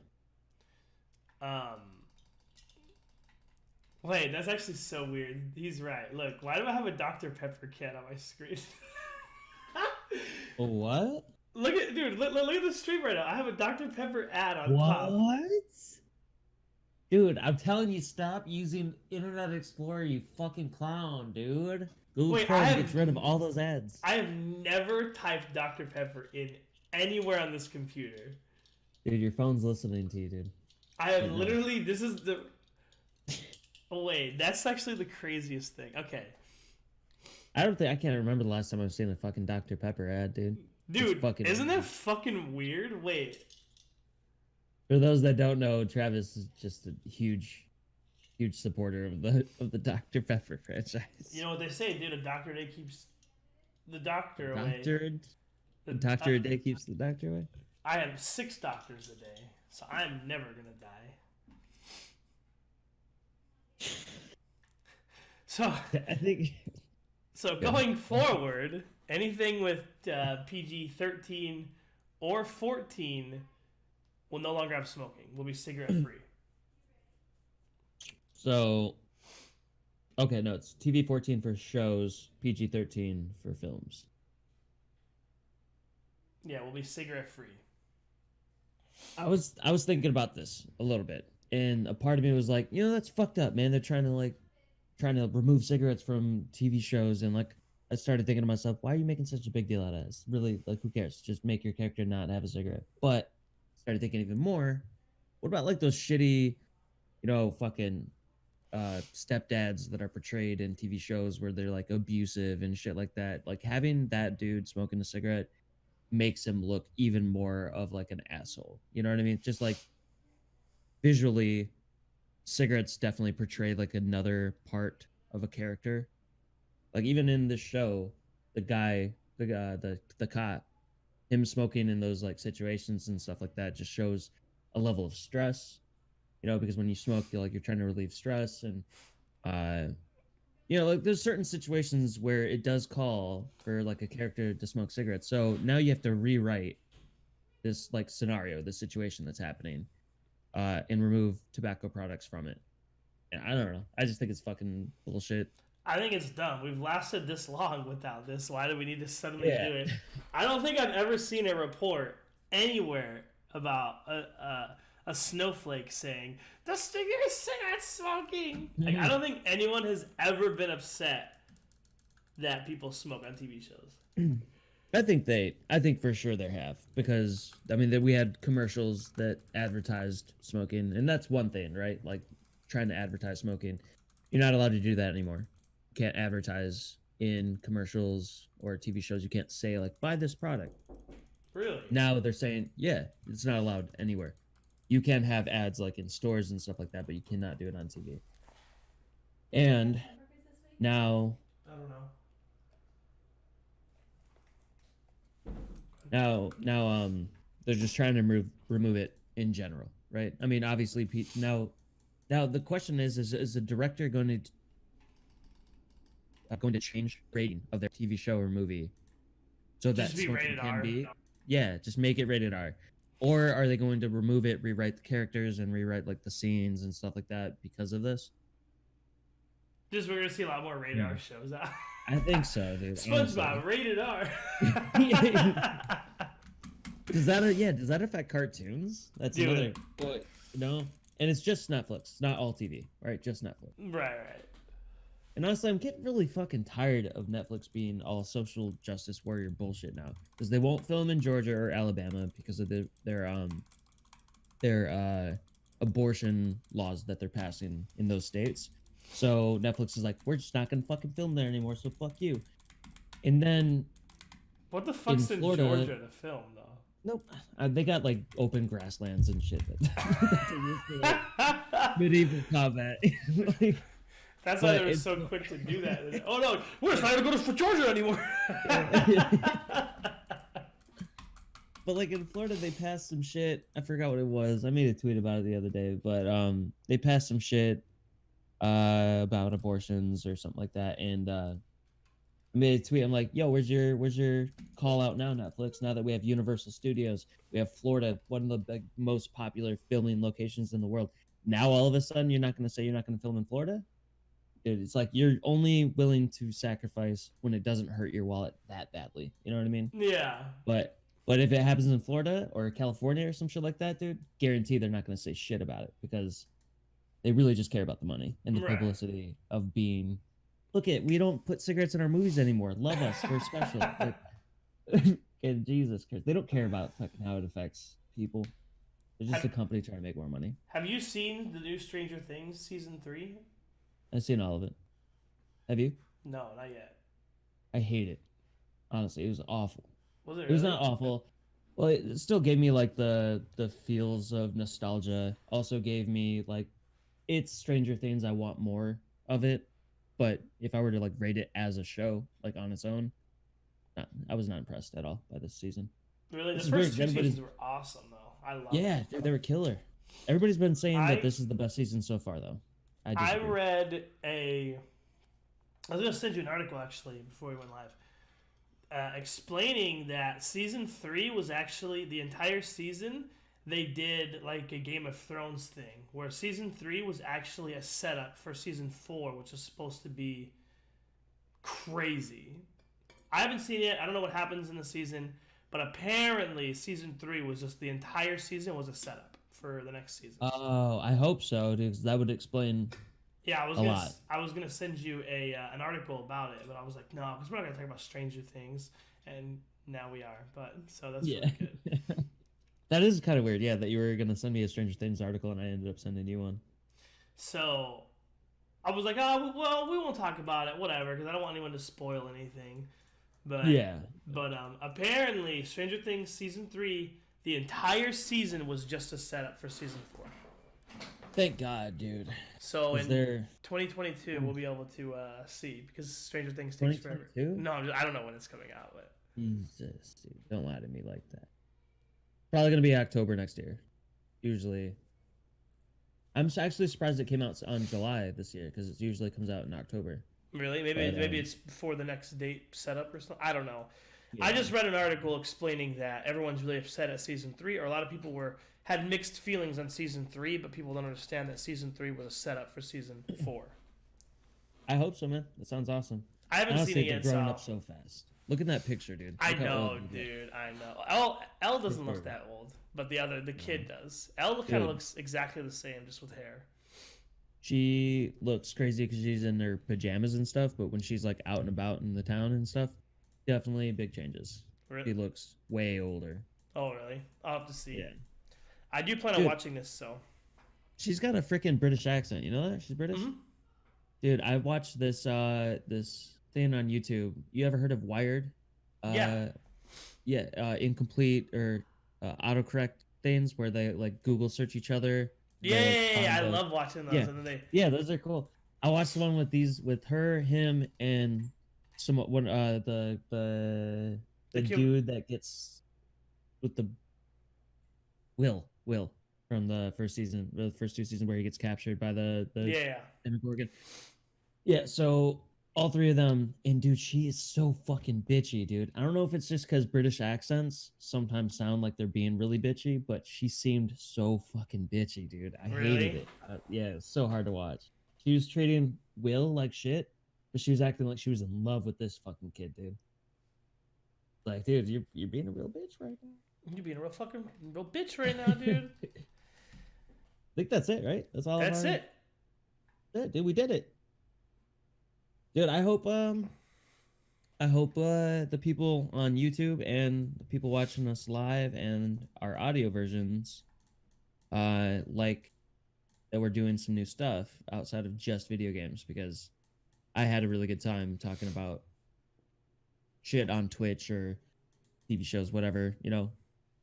[SPEAKER 2] Wait, that's actually so weird. He's right. Look, why do I have a Dr. Pepper can on my screen?
[SPEAKER 1] What?
[SPEAKER 2] Look at the stream right now. I have a Dr. Pepper ad on top.
[SPEAKER 1] What? Dude, I'm telling you, stop using Internet Explorer, you fucking clown, dude. Google Chrome gets rid of all those ads.
[SPEAKER 2] I have never typed Dr. Pepper in anywhere on this computer.
[SPEAKER 1] Dude, your phone's listening to you, dude.
[SPEAKER 2] I have literally, this is the... Oh, wait, that's actually the craziest thing. Okay.
[SPEAKER 1] I can't remember the last time I've seen a fucking Dr. Pepper ad, dude.
[SPEAKER 2] Dude, isn't that fucking weird? Wait.
[SPEAKER 1] For those that don't know, Travis is just a huge supporter of the Dr. Pepper franchise.
[SPEAKER 2] You know what they say, dude? A doctor a day keeps the doctor away.
[SPEAKER 1] The doctor a day keeps the doctor away?
[SPEAKER 2] I have 6 doctors a day, so I'm never gonna die. So
[SPEAKER 1] I think...
[SPEAKER 2] So going forward, anything with PG-13 or 14 will no longer have smoking. Will be cigarette free.
[SPEAKER 1] So, okay, no, it's TV 14 for shows, PG 13 for films.
[SPEAKER 2] Yeah, will be cigarette free.
[SPEAKER 1] I was thinking about this a little bit, and a part of me was like, you know, that's fucked up, man. They're trying to remove cigarettes from TV shows, and like I started thinking to myself, why are you making such a big deal out of this? Really, like, who cares? Just make your character not have a cigarette. But started thinking even more, what about like those shitty, fucking stepdads that are portrayed in TV shows where they're like abusive and shit like that? Like having that dude smoking a cigarette makes him look even more of like an asshole. You know what I mean? Just like visually, cigarettes definitely portray like another part of a character. Like even in the show, the cop, him smoking in those like situations and stuff like that just shows a level of stress, because when you smoke, you're trying to relieve stress, and like there's certain situations where it does call for like a character to smoke cigarettes. So now you have to rewrite this like scenario, the situation that's happening, and remove tobacco products from it. And I don't know. I just think it's fucking bullshit.
[SPEAKER 2] I think it's dumb. We've lasted this long without this. Why do we need to suddenly do it? I don't think I've ever seen a report anywhere about a snowflake saying, "The cigarette smoking." Like, I don't think anyone has ever been upset that people smoke on TV shows.
[SPEAKER 1] I think for sure they have, because I mean that we had commercials that advertised smoking, and that's one thing, right? Like trying to advertise smoking. You're not allowed to do that anymore. You can't advertise in commercials or TV shows. You can't say like, buy this product.
[SPEAKER 2] Really?
[SPEAKER 1] Now they're saying, yeah, it's not allowed anywhere. You can have ads like in stores and stuff like that, but you cannot do it on TV. And now,
[SPEAKER 2] I don't know.
[SPEAKER 1] Now, they're just trying to remove it in general, right? I mean, obviously, now the question is the director going to change rating of their TV show or movie so that
[SPEAKER 2] Just be rated R.
[SPEAKER 1] Just make it rated R, or are they going to remove it, rewrite the characters, and rewrite like the scenes and stuff like that because of this?
[SPEAKER 2] Just we're gonna see a lot more rated R shows out.
[SPEAKER 1] I think so, dude.
[SPEAKER 2] SpongeBob rated R.
[SPEAKER 1] Does that affect cartoons? That's another. No, and it's just Netflix. It's not all TV, right? Just Netflix.
[SPEAKER 2] Right.
[SPEAKER 1] And honestly, I'm getting really fucking tired of Netflix being all social justice warrior bullshit now, because they won't film in Georgia or Alabama because of their abortion laws that they're passing in those states. So Netflix is like, we're just not gonna fucking film there anymore, so fuck you. And then
[SPEAKER 2] what the fuck's in
[SPEAKER 1] Florida,
[SPEAKER 2] Georgia to film though?
[SPEAKER 1] Nope, they got like open grasslands and shit. Medieval combat.
[SPEAKER 2] That's why they were so quick to do that. Oh no, we're just not gonna go to Georgia anymore.
[SPEAKER 1] But like in Florida, they passed some shit. I forgot what it was. I made a tweet about it the other day, but they passed some shit about abortions or something like that, and I made a tweet. I'm like, yo, where's your call out now, Netflix? Now that we have Universal Studios, we have Florida, one of the most popular filming locations in the world. Now all of a sudden, you're not going to say you're not going to film in Florida? Dude, it's like you're only willing to sacrifice when it doesn't hurt your wallet that badly. You know what I mean?
[SPEAKER 2] Yeah.
[SPEAKER 1] But if it happens in Florida or California or some shit like that, dude, guarantee they're not going to say shit about it, because they really just care about the money and the publicity of being, look at, we don't put cigarettes in our movies anymore. Love us. We're special. Like, and Jesus Christ. They don't care about fucking how it affects people. They're just a company trying to make more money.
[SPEAKER 2] Have you seen the new Stranger Things season 3?
[SPEAKER 1] I've seen all of it. Have you?
[SPEAKER 2] No, not yet.
[SPEAKER 1] I hate it. Honestly, it was awful.
[SPEAKER 2] Was it?
[SPEAKER 1] It was not awful. Well, it still gave me like the feels of nostalgia. Also gave me like, it's Stranger Things. I want more of it. But if I were to like rate it as a show, like on its own, I was not impressed at all by this season.
[SPEAKER 2] Really, the first two seasons were awesome though. I love.
[SPEAKER 1] Yeah, they were killer. Everybody's been saying that this is the best season so far, though.
[SPEAKER 2] I read I was gonna send you an article actually before we went live, explaining that season 3 was actually the entire season. they did like a Game of Thrones thing where season 3 was actually a setup for season 4, which is supposed to be crazy. I haven't seen it. I don't know what happens in the season, but apparently season 3 was just the entire season was a setup for the next season.
[SPEAKER 1] Oh, I hope so, dude. 'Cause that would explain.
[SPEAKER 2] Yeah,
[SPEAKER 1] I
[SPEAKER 2] was gonna send you an article about it, but I was like, no, because we're not gonna talk about Stranger Things, and now we are. But so that's really good.
[SPEAKER 1] That is kind of weird. Yeah, that you were gonna send me a Stranger Things article, and I ended up sending you one.
[SPEAKER 2] So I was like, oh well, we won't talk about it, whatever, because I don't want anyone to spoil anything. But
[SPEAKER 1] yeah,
[SPEAKER 2] but apparently Stranger Things season 3, the entire season was just a setup for season 4.
[SPEAKER 1] Thank God, dude.
[SPEAKER 2] So in 2022, we'll be able to see, because Stranger Things takes forever. No, I don't know when it's coming out, but
[SPEAKER 1] Jesus, dude, don't lie to me like that. Probably gonna be October next year. Usually, I'm actually surprised it came out on July this year because it usually comes out in October.
[SPEAKER 2] Really? Maybe it's before the next date setup or something. I don't know. Yeah. I just read an article explaining that everyone's really upset at season 3, or a lot of people had mixed feelings on season 3, but people don't understand that season 3 was a setup for season 4.
[SPEAKER 1] I hope so, man. That sounds awesome.
[SPEAKER 2] I haven't seen it yet.
[SPEAKER 1] Growing up so fast. Look at that picture, dude.
[SPEAKER 2] I know, dude. I know. Elle doesn't look that old, but the kid does. Elle kind of looks exactly the same, just with hair.
[SPEAKER 1] She looks crazy because she's in her pajamas and stuff, but when she's like out and about in the town and stuff, definitely big changes.
[SPEAKER 2] Really?
[SPEAKER 1] She looks way older.
[SPEAKER 2] Oh, really? I'll have to see.
[SPEAKER 1] Yeah.
[SPEAKER 2] I do plan on watching this, so.
[SPEAKER 1] She's got a freaking British accent. You know that? She's British?
[SPEAKER 2] Mm-hmm.
[SPEAKER 1] Dude, I watched this this thing on YouTube. You ever heard of Wired?
[SPEAKER 2] Yeah.
[SPEAKER 1] Yeah, incomplete or autocorrect things where they like Google search each other.
[SPEAKER 2] Yeah. I love watching those.
[SPEAKER 1] Yeah.
[SPEAKER 2] And then
[SPEAKER 1] Those are cool. I watched the one with her, him, and the dude that gets with the Will from the first season, the first 2 seasons where he gets captured by the Demogorgon. Yeah, so all 3 of them, and dude, she is so fucking bitchy, dude. I don't know if it's just because British accents sometimes sound like they're being really bitchy, but she seemed so fucking bitchy, dude. I hated it. Yeah, it's so hard to watch. She was treating Will like shit, but she was acting like she was in love with this fucking kid, dude. Like, dude, you're being a real bitch right now.
[SPEAKER 2] You're being a real bitch right now, dude.
[SPEAKER 1] I think that's it, right? That's all.
[SPEAKER 2] That's it.
[SPEAKER 1] Yeah, dude, we did it. Dude, I hope the people on YouTube and the people watching us live and our audio versions like that we're doing some new stuff outside of just video games, because I had a really good time talking about shit on Twitch or TV shows, whatever, you know.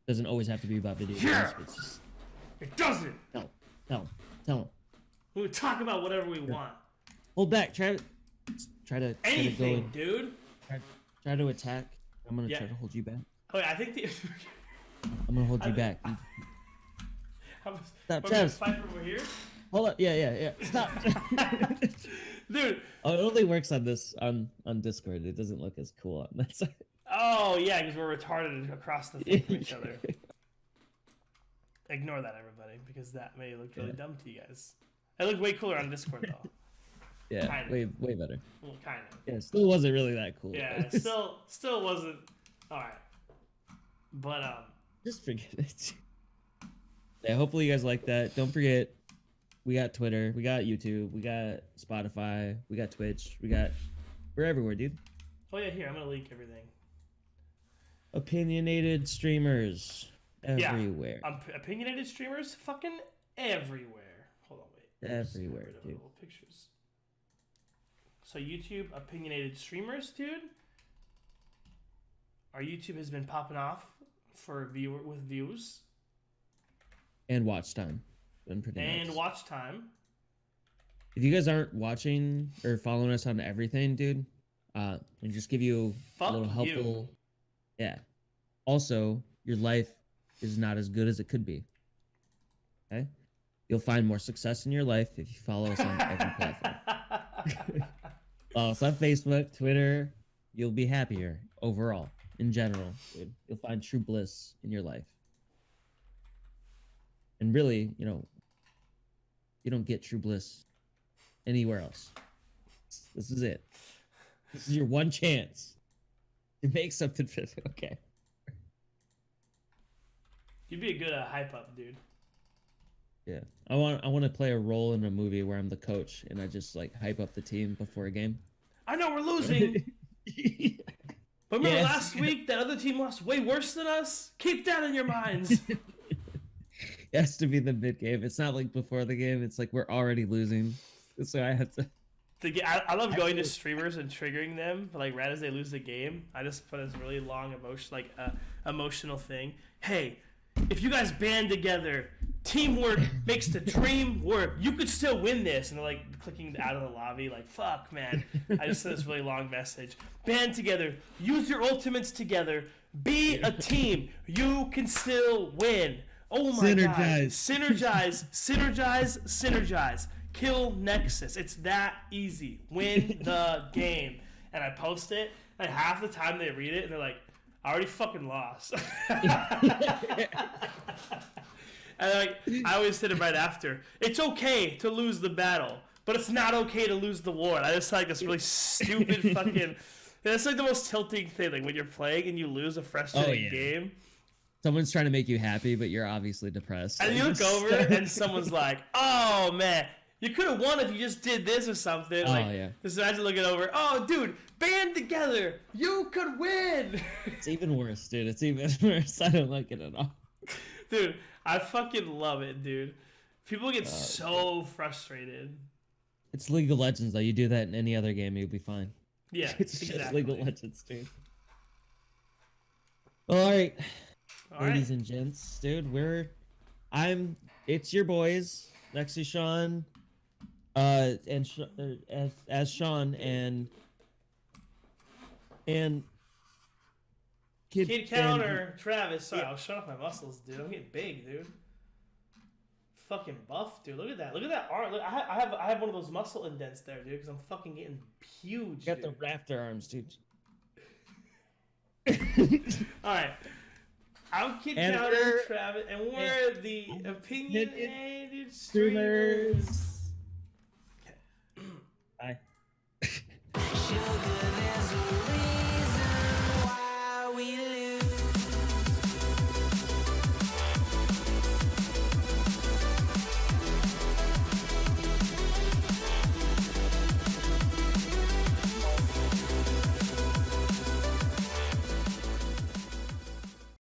[SPEAKER 1] Doesn't always have to be about video games. It's just...
[SPEAKER 2] It doesn't.
[SPEAKER 1] Tell him.
[SPEAKER 2] We talk about whatever we want.
[SPEAKER 1] Hold back. Try to
[SPEAKER 2] anything, dude.
[SPEAKER 1] Try to attack. I'm gonna try to hold you back.
[SPEAKER 2] Oh yeah, I think
[SPEAKER 1] I'm gonna hold you back. Stop, Travis.
[SPEAKER 2] Fight over here.
[SPEAKER 1] Hold up. Yeah. Stop.
[SPEAKER 2] Dude.
[SPEAKER 1] Oh, it only works on on Discord. It doesn't look as cool on that side.
[SPEAKER 2] Oh yeah, because we're retarded across the thing from each other. Ignore that, everybody, because that may look really dumb to you guys. It looked way cooler on Discord though.
[SPEAKER 1] Yeah,
[SPEAKER 2] kind
[SPEAKER 1] of. way better.
[SPEAKER 2] Well, kind of.
[SPEAKER 1] Yeah, it still wasn't really that cool.
[SPEAKER 2] Yeah, still wasn't. All right, but
[SPEAKER 1] just forget it. Yeah, hopefully you guys like that. Don't forget, we got Twitter, we got YouTube, we got Spotify, we got Twitch, we're everywhere, dude.
[SPEAKER 2] Oh yeah, here I'm gonna link everything.
[SPEAKER 1] Opinionated streamers everywhere.
[SPEAKER 2] Yeah, opinionated streamers, fucking everywhere. Hold on, wait.
[SPEAKER 1] Everywhere, dude.
[SPEAKER 2] Pictures. So YouTube opinionated streamers, dude. Our YouTube has been popping off for views.
[SPEAKER 1] And watch time. Been pretty nice.
[SPEAKER 2] Watch time.
[SPEAKER 1] If you guys aren't watching or following us on everything, dude, and just give you a little helpful. Yeah. Also, your life is not as good as it could be. Okay? You'll find more success in your life if you follow us on every platform. Follow us on Facebook, Twitter. You'll be happier overall, in general, dude. You'll find true bliss in your life. And really, you know, you don't get true bliss anywhere else. This is it. This is your one chance to make something fit. Okay.
[SPEAKER 2] You'd be a good hype up, dude.
[SPEAKER 1] Yeah. I want to play a role in a movie where I'm the coach and I just like hype up the team before a game.
[SPEAKER 2] I know we're losing. But remember
[SPEAKER 1] Yes.
[SPEAKER 2] last week that other team lost way worse than us? Keep that in your minds.
[SPEAKER 1] It has to be the mid game. It's not like before the game. It's like we're already losing. So I have to.
[SPEAKER 2] I love going to streamers and triggering them, like right as they lose the game. I just put this really long emotional thing. Hey, if you guys band together, teamwork makes the dream work. You could still win this. And they're like clicking out of the lobby, like, fuck, man. I just sent this really long message. Band together. Use your ultimates together. Be a team. You can still win. Oh my god. Synergize. Synergize. Kill Nexus. It's that easy. Win the game. And I post it, and half the time they read it, and they're like, I already fucking lost. And like, I always hit it right after. It's okay to lose the battle, but it's not okay to lose the war. And I just like this really stupid fucking. That's like the most tilting thing. Like when you're playing and you lose a frustrating game.
[SPEAKER 1] Someone's trying to make you happy, but you're obviously depressed.
[SPEAKER 2] And you look over and someone's like, "Oh man, you could have won if you just did this or something."
[SPEAKER 1] Oh
[SPEAKER 2] like,
[SPEAKER 1] yeah.
[SPEAKER 2] Just imagine looking over. Oh, dude, band together. You could win.
[SPEAKER 1] It's even worse, dude. It's even worse. I don't like it at all.
[SPEAKER 2] Dude, I fucking love it, dude. People get so frustrated.
[SPEAKER 1] It's League of Legends, though. You do that in any other game, you'll be fine.
[SPEAKER 2] Yeah,
[SPEAKER 1] It's just
[SPEAKER 2] exactly.
[SPEAKER 1] League of Legends, dude. All right. Ladies and gents, dude, it's your boys, Lexi, Sean, and as Sean and
[SPEAKER 2] Kid Counter, Travis. Sorry, I was showing off my muscles, dude. I'm getting big, dude. Fucking buff, dude. Look at that. Look at that arm. Look, I have one of those muscle indents there, dude, because I'm fucking getting huge.
[SPEAKER 1] You got the rafter arms, dude.
[SPEAKER 2] All right. I'm Kid Counter, Travis, and we're the opinionated streamers.
[SPEAKER 1] Bye.